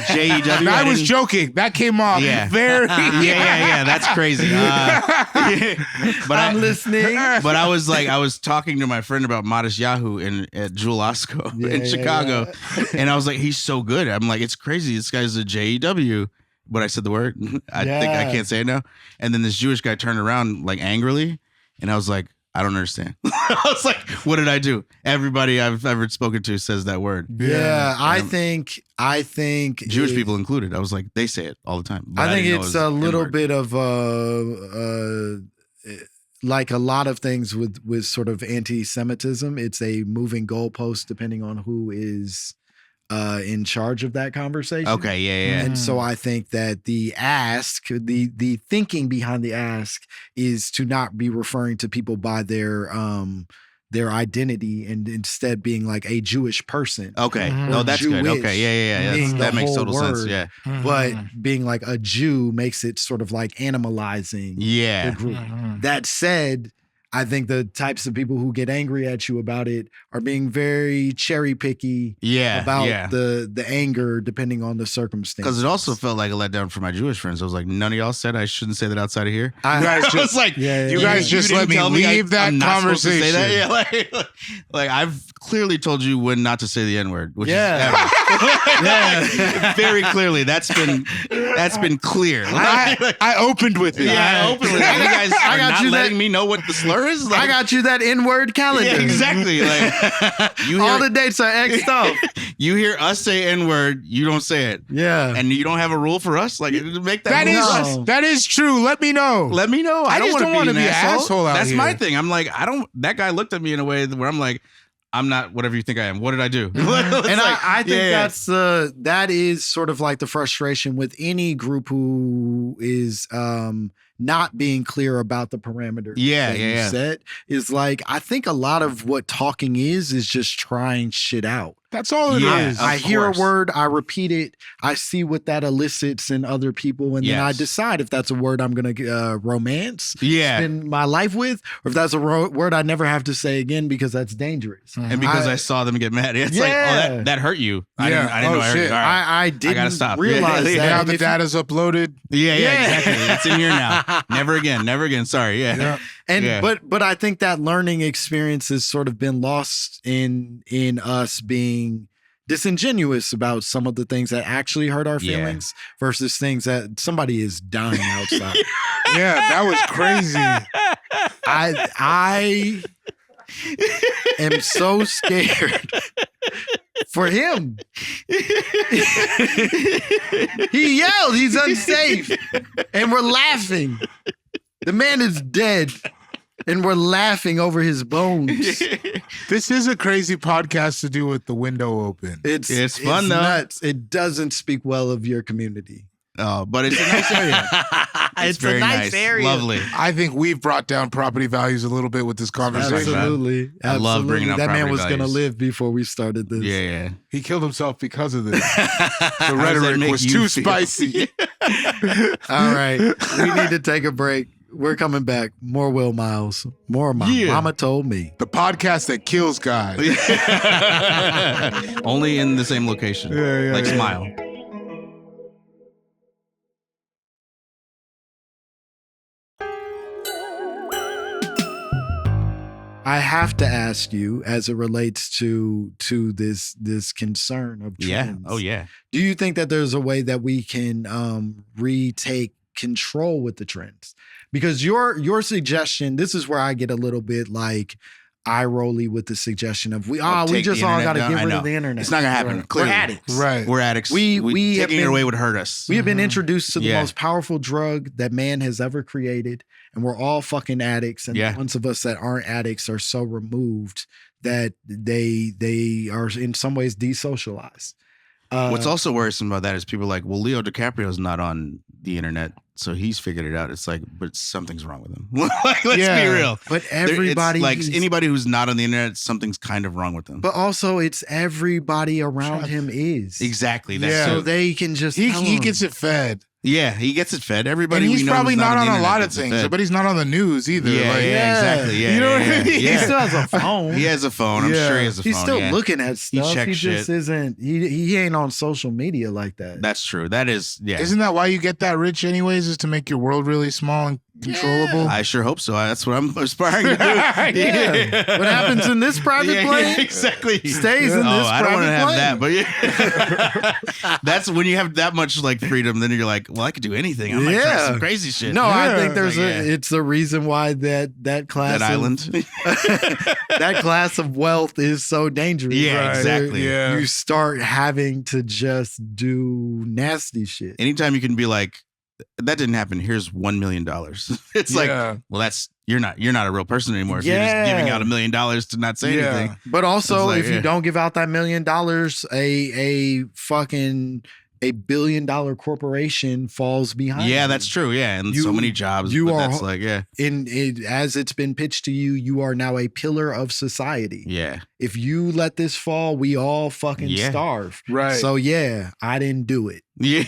JEW. I was joking. That came off Yeah. very. Yeah. That's crazy. But I'm listening. But I was talking to my friend about Modest Yahoo at Jewel Osco in Chicago, and I was like, he's so good. I'm like, it's crazy. This guy's a JEW. But I said the word. I think I can't say it now. And then this Jewish guy turned around like angrily, and I was like, I don't understand. I was like, what did I do? Everybody I've ever spoken to says that word. Yeah, I Um, think Jewish people included. I was like, they say it all the time. But I think didn't know it's it a was little N-word. bit of like a lot of things with sort of anti-Semitism. It's a moving goalpost depending on who is in charge of that conversation. Okay, yeah. And so I think that the ask, the thinking behind the ask is to not be referring to people by their identity and instead being like a Jewish person. Okay. Mhm. No, that's good. Jewish Okay, yeah. being That the makes whole total sense. word. Yeah. But being like a Jew makes it sort of like animalizing the Yeah. group. That said, I think the types of people who get angry at you about it are being very cherry picky Yeah. about the anger depending on the circumstance. Because it also felt like a letdown for my Jewish friends. I was like, none of y'all said I shouldn't say that outside of here. You guys I just was like, you guys just didn't let me tell leave that I'm not supposed to say that? conversation. Yeah, like I've clearly told you when not to say the N-word, which Yeah. is ever. Very clearly. That's been clear. I opened with it. Yeah, I opened with it. You guys I are got not you letting me know what the slur slurs? I got you that N-word calendar. Yeah, exactly. Like all the dates are X'd off. You hear us say N-word, you don't say it. Yeah. And you don't have a rule for us? Like, make that That is true. Let me know. Let me know. I just don't want to be an asshole out That's here. my thing. I'm like, that guy looked at me in a way where I'm like, I'm not whatever you think I am. What did I do? And I think that is sort of like the frustration with any group who is not being clear about the parameters. Set is like, I think a lot of what talking is just trying shit out. That's all it is. I hear a word, I repeat it, I see what that elicits in other people, and then I decide if that's a word I'm going to romance, spend my life with, or if that's a word I never have to say again because that's dangerous. And because I saw them get mad. It's like, oh, that hurt you. I didn't know I hurt you. All right. I didn't gotta stop. realize that. Now the data's uploaded. Yeah, exactly. It's in here now. Never again. Sorry. Yeah. And but I think that learning experience has sort of been lost in us being disingenuous about some of the things that actually hurt our feelings versus things that somebody is dying outside. Yeah, that was crazy. I am so scared for him. He yelled, he's unsafe. And we're laughing. The man is dead. And we're laughing over his bones. This is a crazy podcast to do with the window open. It's fun, though. Nuts. It doesn't speak well of your community. Oh, but it's a nice area. It's very a nice area. Lovely. I think we've brought down property values a little bit with this conversation. Absolutely. I love bringing up that property man was values. going to live before we started this. Yeah. He killed himself because of this. The rhetoric was too spicy. All right. We need to take a break. We're coming back. More Will Miles. More My Mama Told Me. The podcast that kills guys. Only in the same location. Like Smile. I have to ask you, as it relates to this concern of trends. Oh yeah. Do you think that there's a way that we can retake control with the trends? Because your suggestion, this is where I get a little bit like eye-rolly with the suggestion of we just all got to get rid of the internet. It's not gonna happen. Right. Clearly. We're addicts. Right. We're addicts. We taking it away would hurt us. We have been introduced to the most powerful drug that man has ever created, and we're all fucking addicts. And the ones of us that aren't addicts are so removed that they are in some ways desocialized. What's also worrisome about that is people are like, well, Leo DiCaprio's not on the internet, so he's figured it out. It's like, but something's wrong with him. Like, let's be real. But everybody, it's like anybody who's not on the internet, something's kind of wrong with them. But also, it's everybody around him is exactly. So they can just he gets it fed. Yeah, he gets it fed. Everybody, and he's we know probably not on a lot of gets it things, fed. but he's not on the news either. Yeah, exactly. Yeah, you know what I mean? He still has a phone. He has a phone. I'm sure he has a phone. He's still looking at stuff. He checks just shit. isn't. He ain't on social media like that. That's true. That is. Yeah. Isn't that why you get that rich anyways? Is to make your world really small and controllable? I sure hope so. That's what I'm aspiring to do. What happens in this private plane? Exactly. Stays in this I don't want to have plane. that, but that's when you have that much like freedom. Then you're like, well, I could do anything. I might try some crazy shit. No, I think it's a reason why that class that of, island, that class of wealth is so dangerous. Yeah, exactly. Yeah. You start having to just do nasty shit. Anytime you can be like, that didn't happen. Here's $1 million. It's like, well, you're not a real person anymore. If you're just giving out $1 million to not say anything. But also, like, if you don't give out that $1 million, a $1 billion corporation falls behind. Yeah, you. that's true. Yeah, and so many jobs. That's like, as it's been pitched to you, you are now a pillar of society. Yeah. If you let this fall, we all fucking starve. Right. So I didn't do it. Yeah.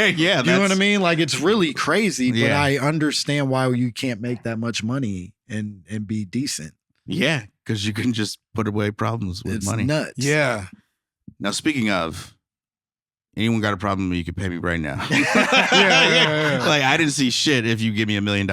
You know what I mean? Like, it's really crazy, but I understand why you can't make that much money and be decent. Yeah, because you can just put away problems with money. It's nuts. Yeah. Now, speaking of, anyone got a problem, you can pay me right now. Like, I didn't see shit if you give me $1 million.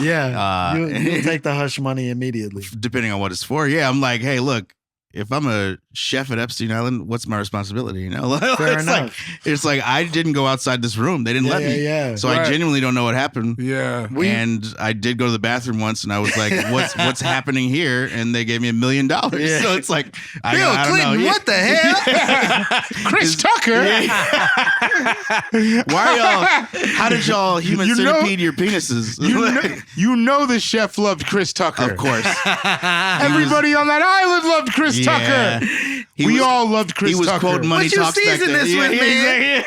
Yeah. You'll take the hush money immediately. Depending on what it's for. Yeah, I'm like, hey, look, if I'm a chef at Epstein Island. What's my responsibility? You know, Fair it's enough. like it's like I didn't go outside this room. They didn't let me. Yeah. So I genuinely don't know what happened. Yeah. And I did go to the bathroom once, and I was like, "What's happening here?" And they gave me $1 million. Yeah. So it's like, Bill Clinton, what the hell? Chris Tucker. Why y'all? How did y'all human centipede your penises? You know the chef loved Chris Tucker. Of course. Everybody on that island loved Chris Tucker. We all loved Chris Tucker. He was quoting Money What you Talks back season then. this with, man?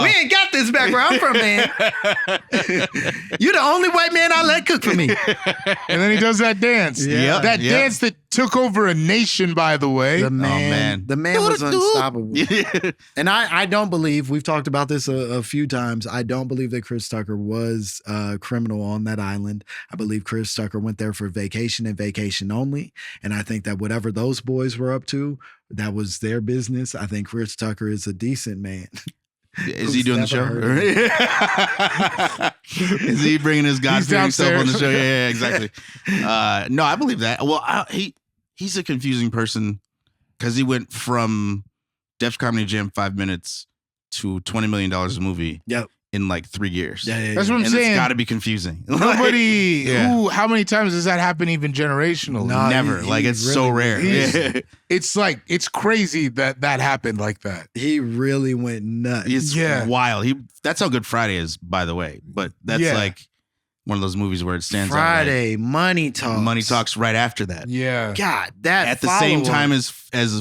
We ain't got this back where I'm from, man. You're the only white man I let cook for me. And then he does that dance. Yeah. That dance that took over a nation, by the way. The man was unstoppable. And I don't believe, we've talked about this a few times, I don't believe that Chris Tucker was a criminal on that island. I believe Chris Tucker went there for vacation and vacation only. And I think that whatever those boys were up to, that was their business. I think Chris Tucker is a decent man. Is he doing the show? Is he bringing his God-fearing self on the show? Yeah, exactly. No, I believe that. Well, he's a confusing person because he went from Def Comedy Jam 5 minutes to $20 million a movie. Yep. In like 3 years. That's what I'm saying. It's got to be confusing. Nobody. How many times does that happen even generationally? No, never. It's really, so rare. It's like, it's crazy that happened like that. He really went nuts. It's wild. That's how Good Friday is, by the way. But that's like one of those movies where it stands Friday, out. Money Talks. Money Talks right after that. Yeah. God, that at the same time as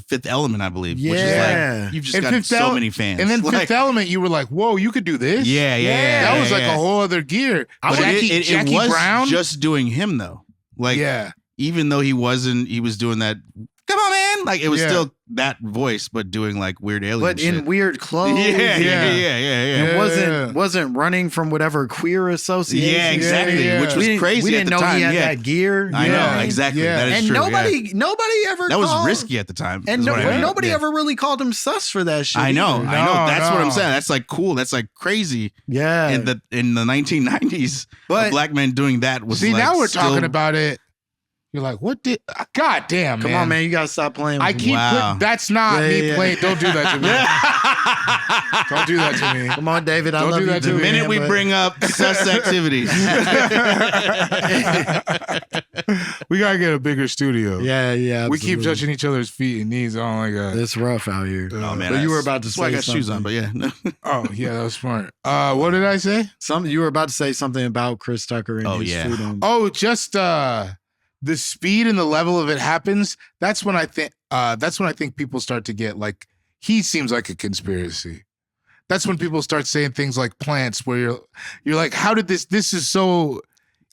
Fifth Element, I believe. Which is like, you've just got so many fans. And then Fifth Element, you were like, whoa, you could do this? Yeah. That was like a whole other gear. Jackie was Brown? Just doing him, though. Like, even though he was doing that, come on, man. Like, it was still that voice, but doing like weird alien shit. But in weird clothes. Yeah. It wasn't running from whatever queer association. Yeah, exactly. Which was crazy. We didn't know he had that gear. I know, exactly. That is true. Nobody ever. That was risky at the time. And nobody ever really called him sus for that shit. I know. That's what I'm saying. That's like cool. That's like crazy. Yeah. In the 1990s, a black man doing that was. See, now we're talking about it. You're like, what did? God damn, man. Come on, man. You got to stop playing with me. That's not me playing. Don't do that to me. Don't do that to me. Come on, David. I love you. The minute we bring up sus activities. We got to get a bigger studio. Yeah. Absolutely. We keep touching each other's feet and knees. Oh, my God. It's rough out here. Oh, man. But you were about to say I got something. shoes on, but yeah. Oh, yeah. That was smart. What did I say? You were about to say something about Chris Tucker and his freedom. Oh, just... the speed and the level of it happens. That's when I think people start to get like, he seems like a conspiracy. That's when people start saying things like plants, where you're like, how did this is so,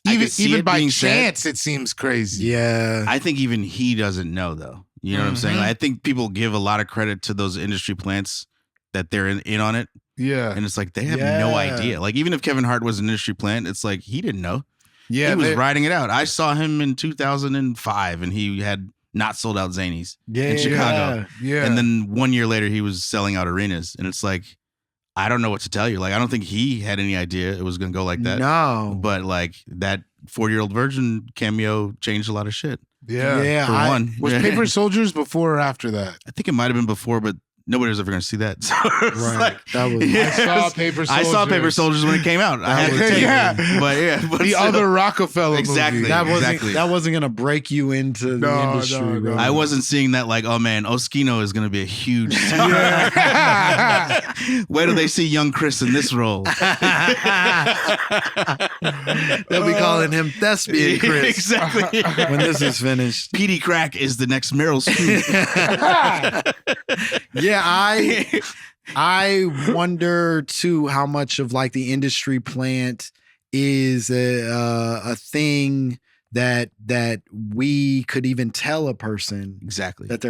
even by chance, it seems crazy. Yeah. I think even he doesn't know though. You know what I'm saying? Like, I think people give a lot of credit to those industry plants that they're in on it. Yeah. And it's like, they have no idea. Like, even if Kevin Hart was an industry plant, it's like, he didn't know. Yeah, he was riding it out. I saw him in 2005, and he had not sold out Zanies in Chicago. Yeah. And then 1 year later, he was selling out arenas. And it's like, I don't know what to tell you. Like, I don't think he had any idea it was going to go like that. No. But like, that 40-year-old virgin cameo changed a lot of shit. Yeah. For one. Was Paper Soldiers before or after that? I think it might have been before, but nobody was ever going to see that. So right. I saw Paper Soldiers when it came out. I had to take it. But the other Rockefeller exactly. movie. That wasn't going to break you into the industry. No. I wasn't seeing that like, oh man, Oskino is going to be a huge star. Wait till they see young Chris in this role. They'll be calling him Thespian Chris. Exactly. When this is finished. Petey Crack is the next Meryl Streep. Yeah, I wonder too how much of like the industry plant is a thing that we could even tell a person exactly that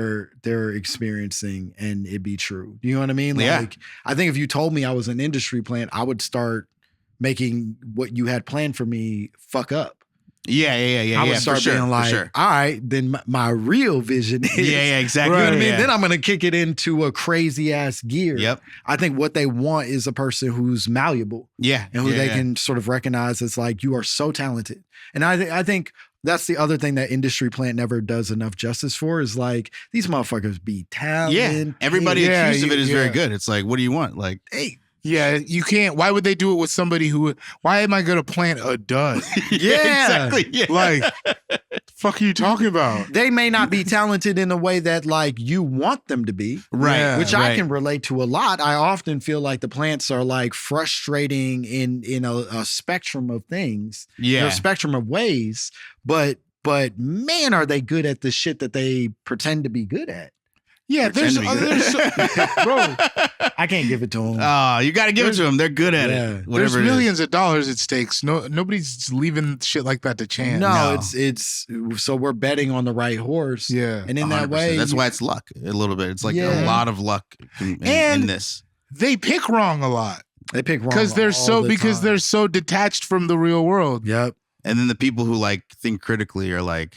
they're experiencing and it be true. You know what I mean? Yeah. Like, I think if you told me I was an industry plant, I would start making what you had planned for me fuck up. Yeah. I would start being like, all right, then my real vision is. Yeah, exactly. You know what I mean? Then I'm going to kick it into a crazy ass gear. Yep. I think what they want is a person who's malleable. Yeah. And who they can sort of recognize as like, you are so talented. And I think that's the other thing that industry plant never does enough justice for is like these motherfuckers be talented. Yeah, everybody accused of it is very good. It's like, what do you want? Like, Hey, Yeah, you can't. Why would they do it with somebody who? Why am I going to plant a dud? yeah. exactly. Yeah. Like, the fuck are you talking about? They may not be talented in a way that like you want them to be. Right. Yeah. Which I can relate to a lot. I often feel like the plants are like frustrating in a spectrum of things, Yeah. a spectrum of ways. But man, are they good at the shit that they pretend to be good at? Yeah, Pretend there's to be good. bro. I can't give it to them. Oh, you got to give it to them. They're good at Yeah. it. There's Whatever millions of dollars at stakes. Nobody's leaving shit like that to chance. no, no. it's so we're betting on the right horse. Yeah. And in that 100%. way, That's why it's luck a little bit. It's like Yeah. a lot of luck in And- this. They pick wrong a lot they pick wrong because they're all the time. they're so detached from the real world. Yep. And then the people who like think critically are like,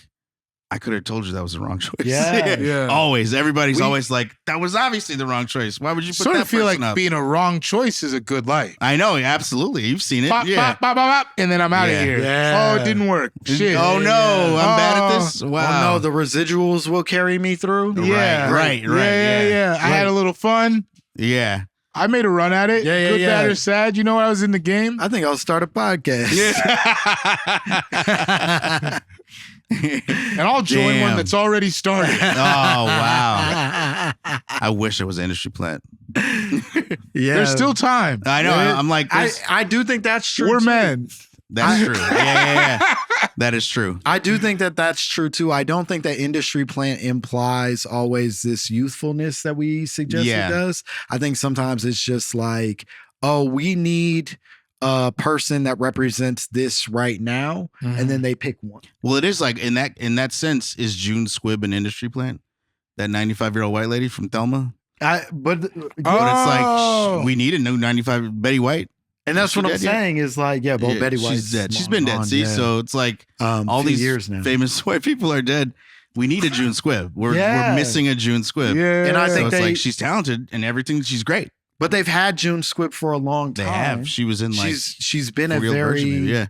I could have told you that was the wrong choice. Yeah. Yeah. Always. Everybody's We- always like, that was obviously the wrong choice. Why would you put Sort that of feel like person up? being a wrong choice is a good life. I know, absolutely. You've seen it. Bop, yeah. bop, bop, bop, bop, and then I'm out Yeah. of here. Yeah. Oh, it didn't work. Shit. Oh no, I'm bad at this. Oh Wow. no, the residuals will carry me through. Yeah. Right. Yeah. I had a little fun. Yeah. I made a run at it. Yeah, Good, yeah. bad, or sad. You know what? I was in the game. I think I'll start a podcast. And I'll join one Damn. that's already started. Oh wow. I wish it was an industry plant. Yeah. There's still time. I know. Yeah. I'm like, I do think that's true. We're too. men. that's true. Yeah. That is true. I do think that that's true too. I don't think that industry plant implies always this youthfulness that we suggest Yeah. it does. I think sometimes it's just like, oh, we need a person that represents this right now, and then they pick one. Well, it is like in that sense, is June Squibb an industry plant? That 95-year-old white lady from Thelma? But But it's Oh. like we need a new 95 Betty White. and that's She what I'm dead yet? saying is like, yeah, both Yeah, Betty White's she's dead. She's long been dead. gone, See, yeah. so it's like all few these years now. famous white people are dead. We need a June Squibb. We're Yeah. missing a June Squibb. Yeah. And I So think it's they- like she's talented and everything. She's great. But they've had June Squibb for a long They time. have. She was in like she's been a real very version of it. Yeah.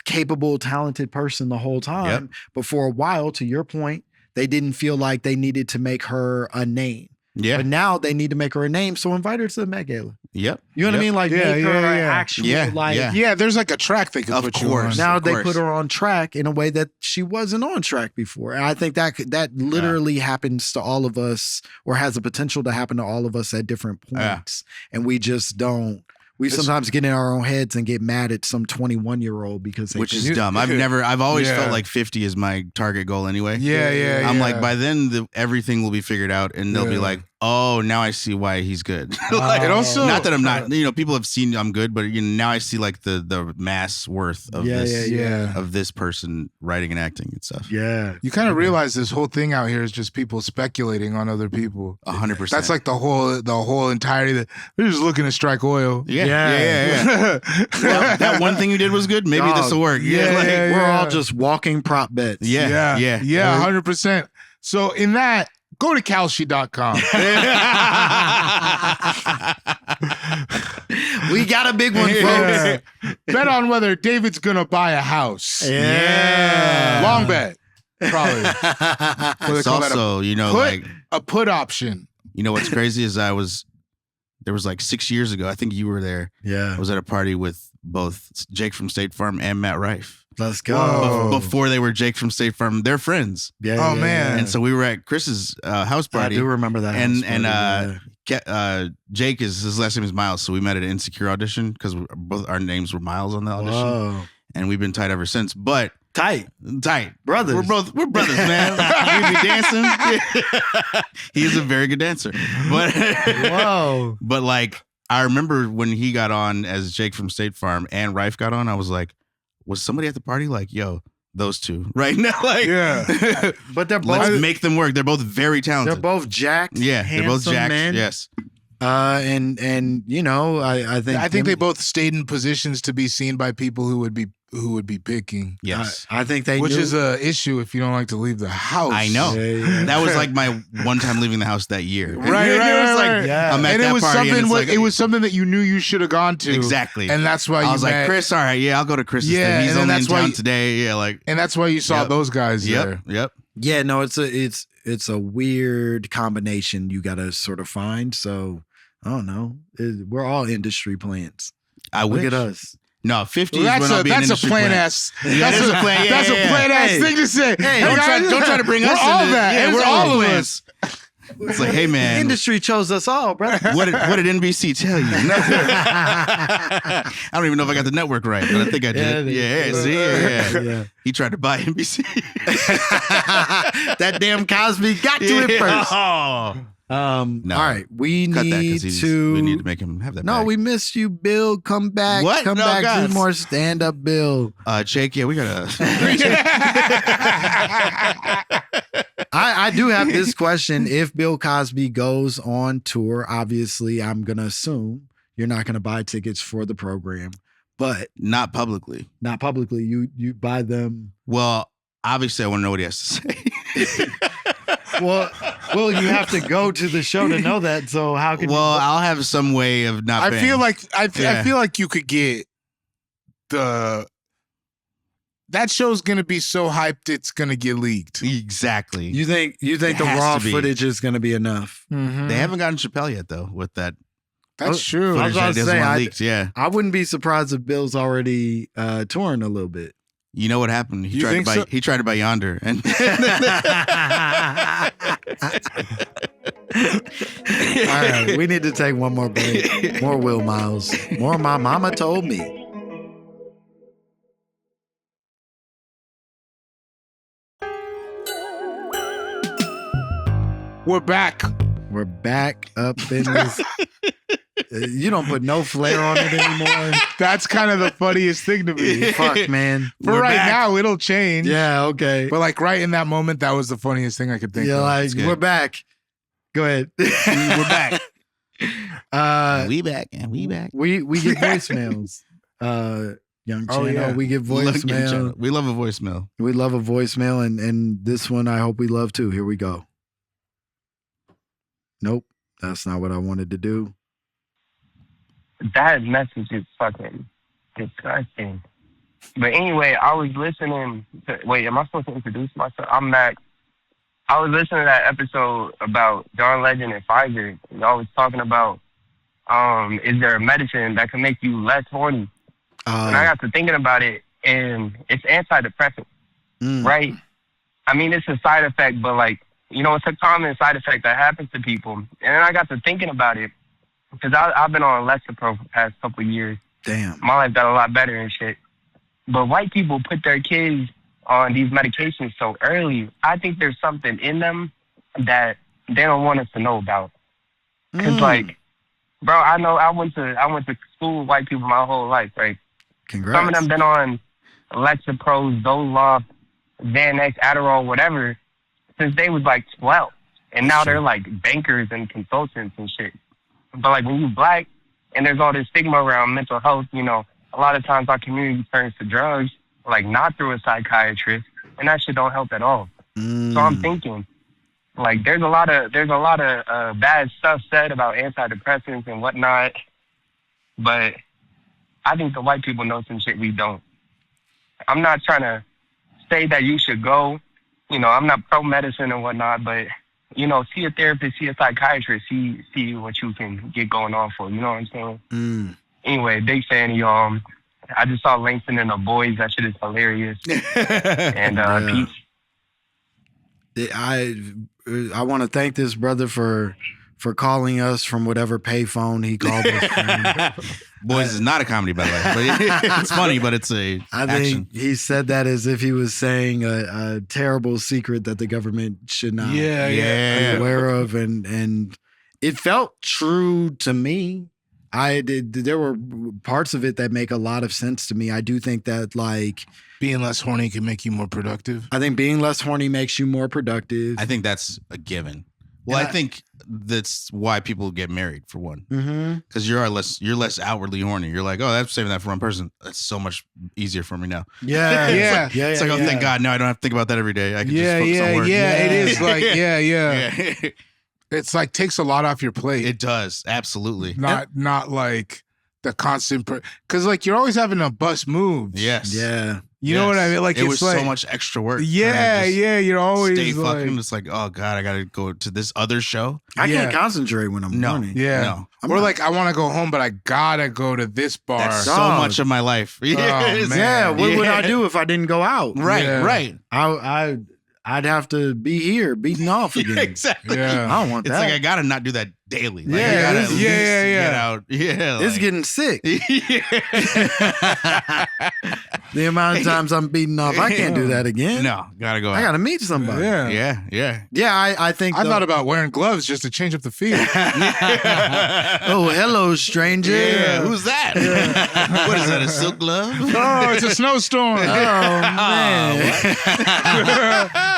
capable, talented person the whole time. Yep. But for a while, to your point, they didn't feel like they needed to make her a name. Yeah. But now they need to make her a name, so invite her to the Met Gala. Yep. You know what I Yep. mean? Like Yeah, make her yeah, an yeah. actual Yeah, like. yeah. Yeah, there's like a track they could Of put course. you on. Now Of they course. put her on track in a way that she wasn't on track before, and I think that literally happens to all of us, or has the potential to happen to all of us at different points, and we just don't. We sometimes get in our own heads and get mad at some 21-year-old because they Which is just- dumb. I've always Yeah. felt like 50 is my target goal anyway. Yeah. I'm like, by then everything will be figured out, and they'll be Yeah. like, "Oh, now I see why he's good." Like, It also- not that I'm not. People have seen I'm good, but now I see like the mass worth of yeah. of this person writing and acting and stuff. Yeah. You kind of realize this whole thing out here is just people speculating on other people. 100%. That's like the whole entirety. They're just looking to strike oil. yeah. That one thing you did was good. Maybe this will work. Yeah, like, yeah, We're all just walking prop bets. yeah. 100%. So in that, go to calci.com. We got a big one, folks. Yeah. Bet on whether David's gonna buy a house. Yeah. Long bet, probably. What do they It's call that? also, Put, a put option. what's crazy is there was like 6 years ago. I think you were there. Yeah. I was at a party with both Jake from State Farm and Matt Rife. Let's go. Whoa. Before they were Jake from State Farm, they're friends. Yeah, Oh, yeah, man. yeah. And so we were at Chris's house I party. do remember that. And house party, Jake his last name is Miles, so we met at an Insecure audition because both our names were Miles on the yeah. audition, Whoa. and we've been tight ever since. But Tight. brothers, we're brothers, man. We be dancing. He's a very good dancer, but Whoa. but like I remember when he got on as Jake from State Farm and Rife got on, I was like, was somebody at the party like, yo, those two right now, like, Yeah. But they're let's both make them work. They're both very talented. they're both jacked. Yeah, they're both handsome jacked. men. Yes. And I think I think they both stayed in positions to be seen by people who would be who would be picking. Yes. I think they Which knew. is a issue if you don't like to leave the house. I know. Yeah. That was like my one time leaving the house that year. Right. It was like, Yeah. I'm at And that it was party and something. it's like, It was something that you knew you should have gone to. exactly. And that's why I was met, like, Chris, all right, yeah, I'll go to Chris's Yeah, thing. He's and then only that's in why town you- today. Yeah, like, and that's why you saw Yep. those guys there. Yep. Yeah, no, it's a weird combination you got to sort of find. So I don't know. We're all industry plants. I Look wish. at us. No, 50s Well, when I'll be an that's a industry plan plant. ass. Yeah, That's it is a a plan. That's a Yeah, plan yeah. ass Hey. thing to say. Hey, Don't try to bring us we're all into that. Yeah, It's we're all all of plants. It's like, hey man, Industry chose us all, brother. what did NBC tell you? I don't even know if I got the network right, but I think I did. Yeah. He tried to buy NBC. That damn Cosby got to it first. Oh. No. All right, we Cut that need 'cause to. we need to make him have that. No, back. we missed you, Bill. Come back. What? Come No, back. guys. Do more stand up, Bill. Jake. Yeah, we gotta. I do have this question. If Bill Cosby goes on tour, obviously, I'm going to assume you're not going to buy tickets for the program, but Not publicly. not publicly. You buy them. Well, obviously, I want to know what he has to say. Well, you have to go to the show to know that. So how can Well, I'll have some way of not. I paying. feel like I Yeah. feel like you could get that show's gonna be so hyped it's gonna get leaked. Exactly. you think It the has raw to be. footage is going to be enough? They haven't gotten Chappelle yet, though. With that That's true. I was footage about that to doesn't say, want I- leaked. Yeah. I wouldn't be surprised if Bill's already touring a little bit. You know what happened? He You tried to think buy. so? He tried to buy Yonder, and All right, we need to take one more break. More Will Miles. More My Mama Told Me. We're back. We're back up in this. You don't put no flair on it anymore. That's kind of the funniest thing to me. Fuck, man. For We're right back. now, it'll change. Yeah, okay. But like right in that moment, that was the funniest thing I could think Yeah, of. like good. we're back. Go ahead. we're back. We back and we back. We get voicemails. Young Oh, channel, yeah. we get voicemail. We love a voicemail. We love a voicemail, and this one I hope we love too. Here we go. Nope, that's not what I wanted to do. That message is fucking disgusting. But anyway, I was listening to, wait, am I supposed to introduce myself? I'm Mac. I was listening to that episode about John Legend and Pfizer. Y'all was talking about, is there a medicine that can make you less horny? And I got to thinking about it, and it's antidepressant, right? I mean, it's a side effect, but like, you know, it's a common side effect that happens to people. And then I got to thinking about it, because I've been on Lexapro for the past couple of years. Damn. My life got a lot better and shit. But white people put their kids on these medications so early. I think there's something in them that they don't want us to know about. Because, like, bro, I know I went to school with white people my whole life, right? Congrats. Some of them been on Lexapro, Zoloft, Xanax, Adderall, whatever, since they was like 12. And now they're like bankers and consultants and shit. But like when you black and there's all this stigma around mental health, you know, a lot of times our community turns to drugs, like not through a psychiatrist, and that shit don't help at all. So I'm thinking, like, there's a lot of bad stuff said about antidepressants and whatnot, but I think the white people know some shit we don't. I'm not trying to say that you should go, you know, I'm not pro medicine and whatnot, but you know, see a therapist, see a psychiatrist, see what you can get going on for. You know what I'm saying? Anyway, big fan of y'all. I just saw Langston and the boys. That shit is hilarious. And peace. I want to thank this brother for calling us from whatever payphone he called us from. Boys is not a comedy, by the way. But it's funny, but it's a I action. think he said that as if he was saying a terrible secret that the government should not be aware of, and it felt true to me. There were parts of it that make a lot of sense to me. I do think that, like, Being less horny can make you more productive. I think being less horny makes you more productive. I think that's a given. Well, I think that's why people get married, for one. Mm-hmm. Because you're less outwardly horny. You're like, oh, that's saving that for one person. That's so much easier for me now. Yeah, Yeah. It's like, oh, thank God, now I don't have to think about that every day. I can just focus on work. It is like, Yeah. It's like takes a lot off your plate. It does, absolutely. Not like the constant, because like you're always having to bust moves. Yes. Yeah. You know what I mean? Like it it's was like, so much extra work. Yeah, you're always stay like, fucking. It's like, oh God, I gotta go to this other show. I can't concentrate when I'm horny. Yeah. No. Or like I want to go home, but I gotta go to this bar. That's so much of my life. man. Yeah. What would I do if I didn't go out? Right. I'd have to be here beating off again. Exactly. Yeah. I don't want It's that. like I gotta not do that daily. Like, Yeah, I gotta yeah, at least yeah. Get out. Yeah. It's like- getting sick. Yeah. The amount of times I'm beating off, I can't do that again. No, gotta go out. I gotta meet somebody. Yeah. Yeah. I think I thought about wearing gloves just to change up the feel. oh, hello, stranger. Yeah. Who's that? What is that? A silk glove? Oh, it's a snowstorm. Oh man.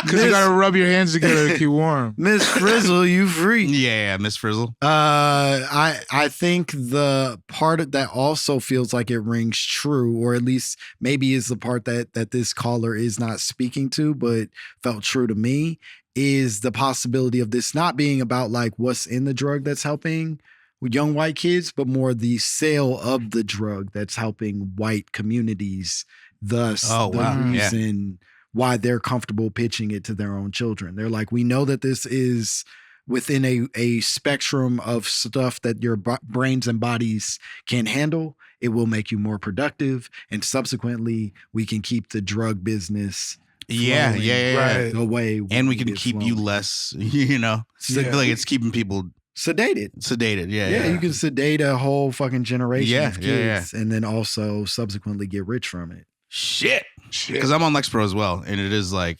Because you gotta rub your hands together to keep warm. Miss Frizzle, you free. Yeah, Miss Frizzle. I think the part that also feels like it rings true, or at least maybe is the part that this caller is not speaking to, but felt true to me, is the possibility of this not being about like what's in the drug that's helping young white kids, but more the sale of the drug that's helping white communities. Thus, the reason why they're comfortable pitching it to their own children. They're like, we know that this is within a spectrum of stuff that your brains and bodies can handle. It will make you more productive, and subsequently we can keep the drug business Right. away, and we can keep you less, I feel like it's keeping people sedated. Yeah. You can sedate a whole fucking generation of kids and then also subsequently get rich from it. Shit. Because I'm on Lexpro as well, and it is like,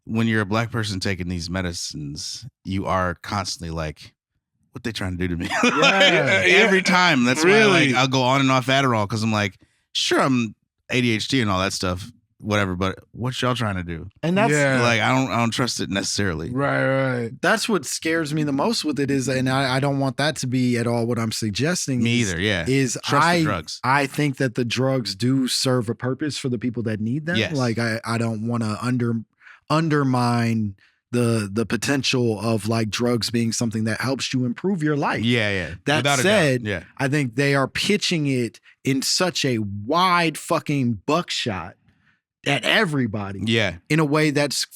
when you're a black person taking these medicines, you are constantly like, what they trying to do to me? Every time. That's why I'll go on and off Adderall, because I'm like, sure, I'm ADHD and all that stuff, whatever, but what y'all trying to do? And that's like, I don't trust it necessarily. Right. That's what scares me the most with it is, and I don't want that to be at all what I'm suggesting. Me either. Yeah. Is trust the drugs. I think that the drugs do serve a purpose for the people that need them. Yes. Like I don't want to undermine the potential of like drugs being something that helps you improve your life. Yeah. That Without said, I think they are pitching it in such a wide fucking buckshot at everybody. Yeah. In a way that's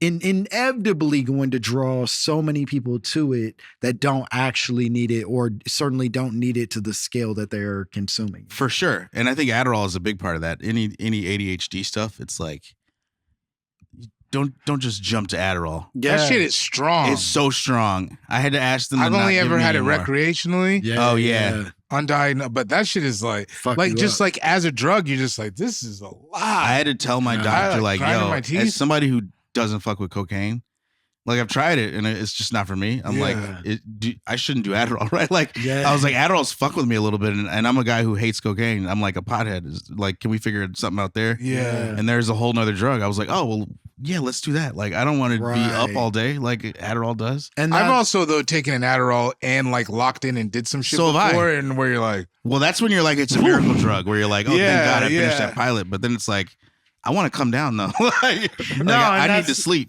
inevitably going to draw so many people to it that don't actually need it, or certainly don't need it to the scale that they're consuming. For sure. And I think Adderall is a big part of that. Any ADHD stuff, it's like, don't just jump to Adderall. Yeah. That shit is strong. It's so strong. I had to ask them. I've only ever had it anymore. recreationally. Yeah. Oh yeah. Undiagnosed, but that shit is like Fuck like you just up. like as a drug, you're just like, this is a lot. I had to tell my doctor, like, grinding yo, my teeth. as somebody who doesn't fuck with cocaine, like I've tried it and it's just not for me. I'm like, I shouldn't do Adderall, right? Like, I was like, Adderall's fuck with me a little bit, and I'm a guy who hates cocaine. I'm like a pothead. Is like, can we figure something out there? Yeah. And there's a whole nother drug. I was like, oh well, yeah, let's do that. Like, I don't want to be up Right. all day like Adderall does. And I've that- also though taken an Adderall and like locked in and did some shit So have I. before, and where you're like, Well, that's when you're like, it's a miracle drug, where you're like, oh, thank God I finished yeah. that pilot. But then it's like, I want to come down though. I and need to that's- sleep.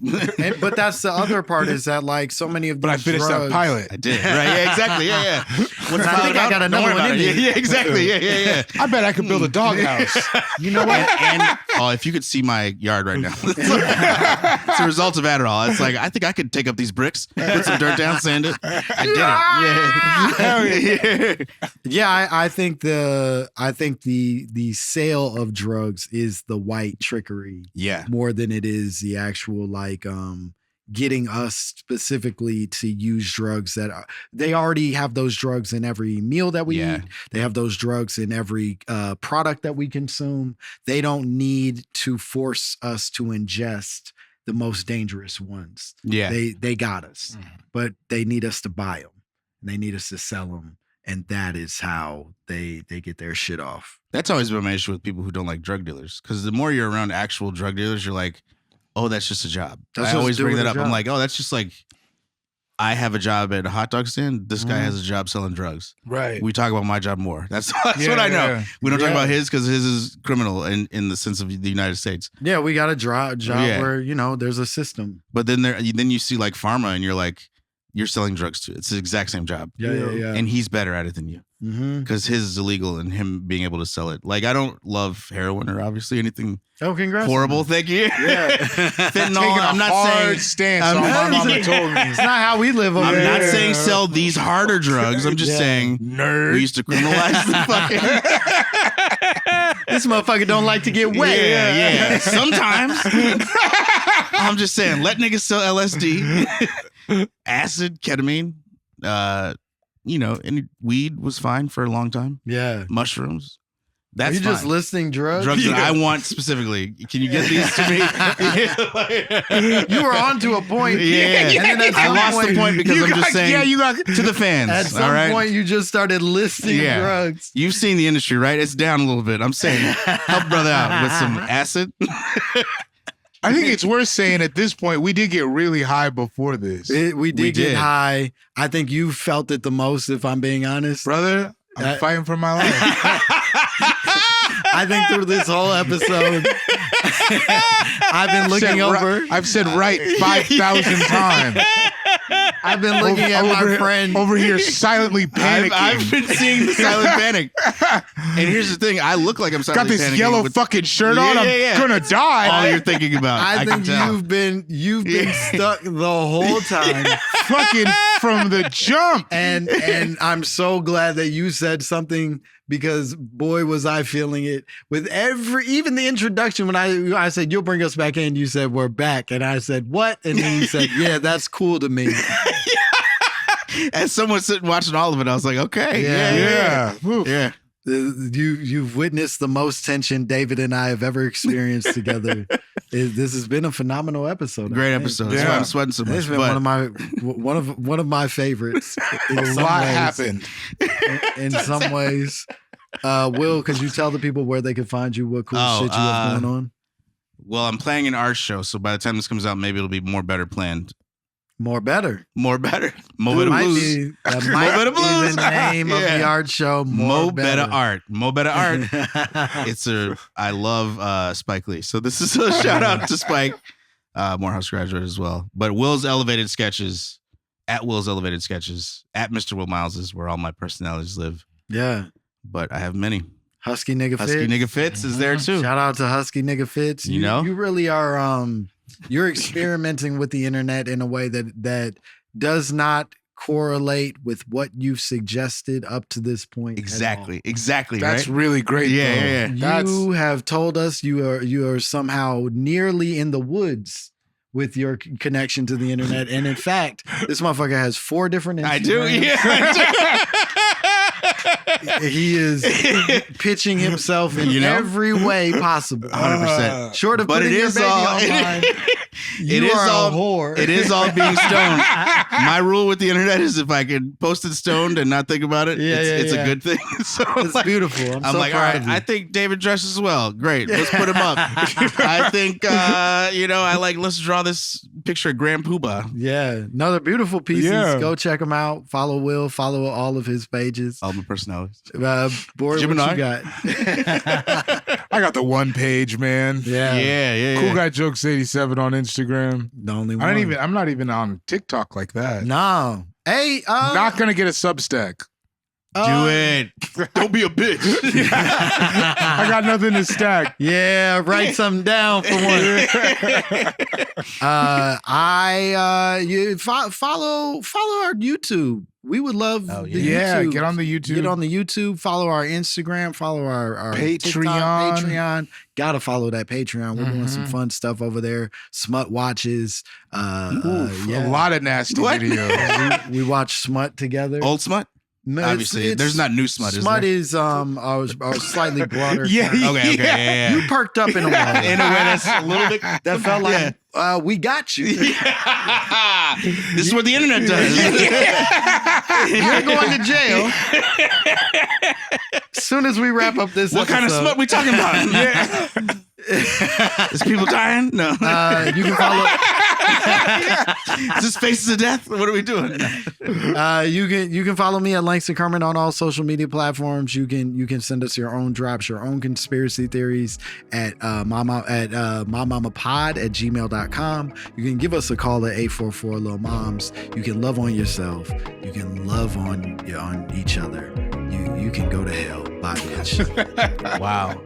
but that's the other part is that like so many of these but I finished drugs, that pilot. I did. Right. Yeah, exactly. Yeah. What's I think I got Don't another worry one about in it. me. Yeah, exactly. Yeah. I bet I could build a doghouse. You know what? And oh, if you could see my yard right now, it's a result of Adderall. It's like, I think I could take up these bricks, put some dirt down, sand it. I did it. Yeah. Yeah, I think the sale of drugs is the white trickery Yeah. more than it is the actual like getting us specifically to use drugs that they already have those drugs in every meal that we eat. They have those drugs in every product that we consume. They don't need to force us to ingest the most dangerous ones. Yeah. They got us, but they need us to buy them. They need us to sell them. And that is how they get their shit off. That's always been my issue with people who don't like drug dealers. Because the more you're around actual drug dealers, you're like, oh, that's just a job. That's I just always bring doing that a up. job. I'm like, oh, that's just like, I have a job at a hot dog stand. This guy has a job selling drugs. Right. We talk about my job more. That's what I know. Yeah. We don't talk about his because his is criminal in the sense of the United States. Yeah, we got a job where, there's a system. But then you see like pharma and you're like, you're selling drugs too. It's the exact same job. Yeah. And he's better at it than you because his is illegal and him being able to sell it. Like, I don't love heroin or obviously anything Congrats. horrible. Thank you. Yeah. Fentanyl. I'm not saying stance on My Momma Told Me. It's not how we live over I'm here. not saying sell these harder drugs. I'm just saying Nerd. we used to criminalize the fucking. This motherfucker don't like to get wet. Yeah. Sometimes. I'm just saying, let niggas sell LSD, acid, ketamine, and weed was fine for a long time. Yeah. Mushrooms. Are That's you just fine. listing drugs? Drugs that I want specifically. Can you get these to me? You were on to a point. Yeah. And then at I some lost the point because I'm just saying to the fans. At some all right? point, you just started listing drugs. You've seen the industry, right? It's down a little bit. I'm saying help brother out with some acid. I think it's worth saying at this point, we did get really high before this. We did get high. I think you felt it the most, if I'm being honest. Brother, I'm fighting for my life. I think through this whole episode, I've been looking over. I've said right 5,000 times. I've been looking at my friend over here silently panicking. I've been seeing the silent panic. And here's the thing: I look like I'm silently panicking. Got this yellow fucking shirt on. I'm gonna die. All you're thinking about. I think you've been stuck the whole time, fucking from the jump. And I'm so glad that you said something, because boy was I feeling it with even the introduction when I said you'll bring us back in, you said we're back, and I said what, and then you said yeah, that's cool to me. As someone sitting watching all of it, I was like, okay, yeah. You've witnessed the most tension David and I have ever experienced together. This has been a phenomenal episode. Great episode. That's why I'm sweating so much. It's been one of my favorites. A lot happened in some ways. Will, could you tell the people where they can find you? What cool shit you have going on? Well, I'm playing an art show, so by the time this comes out, maybe it'll be more better planned. More better. Mo Better Blues. That might be the name of the art show. Mo Better Art. I love Spike Lee. So this is a shout out to Spike. Morehouse graduate as well. But Will's Elevated Sketches, at Will's Elevated Sketches, at Mr. Will Miles is where all my personalities live. Yeah. But I have many. Husky Nigga Fitz is there too. Shout out to Husky Nigga Fitz. You really are you're experimenting with the internet in a way that does not correlate with what you've suggested up to this point. Exactly. That's really great. Yeah. You have told us you are somehow nearly in the woods with your connection to the internet, and in fact, this motherfucker has 4 different Instagrams. I do. Yeah. He is pitching himself in every way possible. 100%. Short of putting your baby online. You are a whore. It is all being stoned. My rule with the internet is if I can post it stoned and not think about it, it's a good thing. So it's beautiful. I'm so like, all proud right, of you. I think David dresses well. Great. Let's put him up. I think, let's draw this picture of Grand Poobah. Yeah. No, they're beautiful pieces. Yeah. Go check them out. Follow Will. Follow all of his pages. All my personalities. Gborie, what you got? I got the one page, man. Yeah. Cool Guy Jokes 87 on Instagram. The only one. I'm not even on TikTok like that. No. Hey, not gonna get a Substack. Do it. Don't be a bitch. I got nothing to stack. Yeah, write something down for one. Follow our YouTube. We would love the YouTube. Get on the YouTube. Get on the YouTube. Follow our Instagram. Follow our Patreon. TikTok, Patreon. Gotta follow that Patreon. We're doing some fun stuff over there. Smut watches. A lot of nasty videos. We watch Smut together. Old Smut? No, obviously, there's not new Smut. Smut is our slightly broader. Okay. You perked up in a way. In a way that's a little bit. That felt like we got you. This is what the internet does. You're going to jail. As soon as we wrap up this what episode. kind of smut we talking about? Is people dying? No. You can follow. Is this Faces of Death? What are we doing? You can follow me at Langston Kerman on all social media platforms. You can send us your own drops, your own conspiracy theories at mymommapod@gmail.com. You can give us a call at 844 Lil Moms. You can love on yourself. You can love on each other. You can go to hell. Bye, bitch. Wow.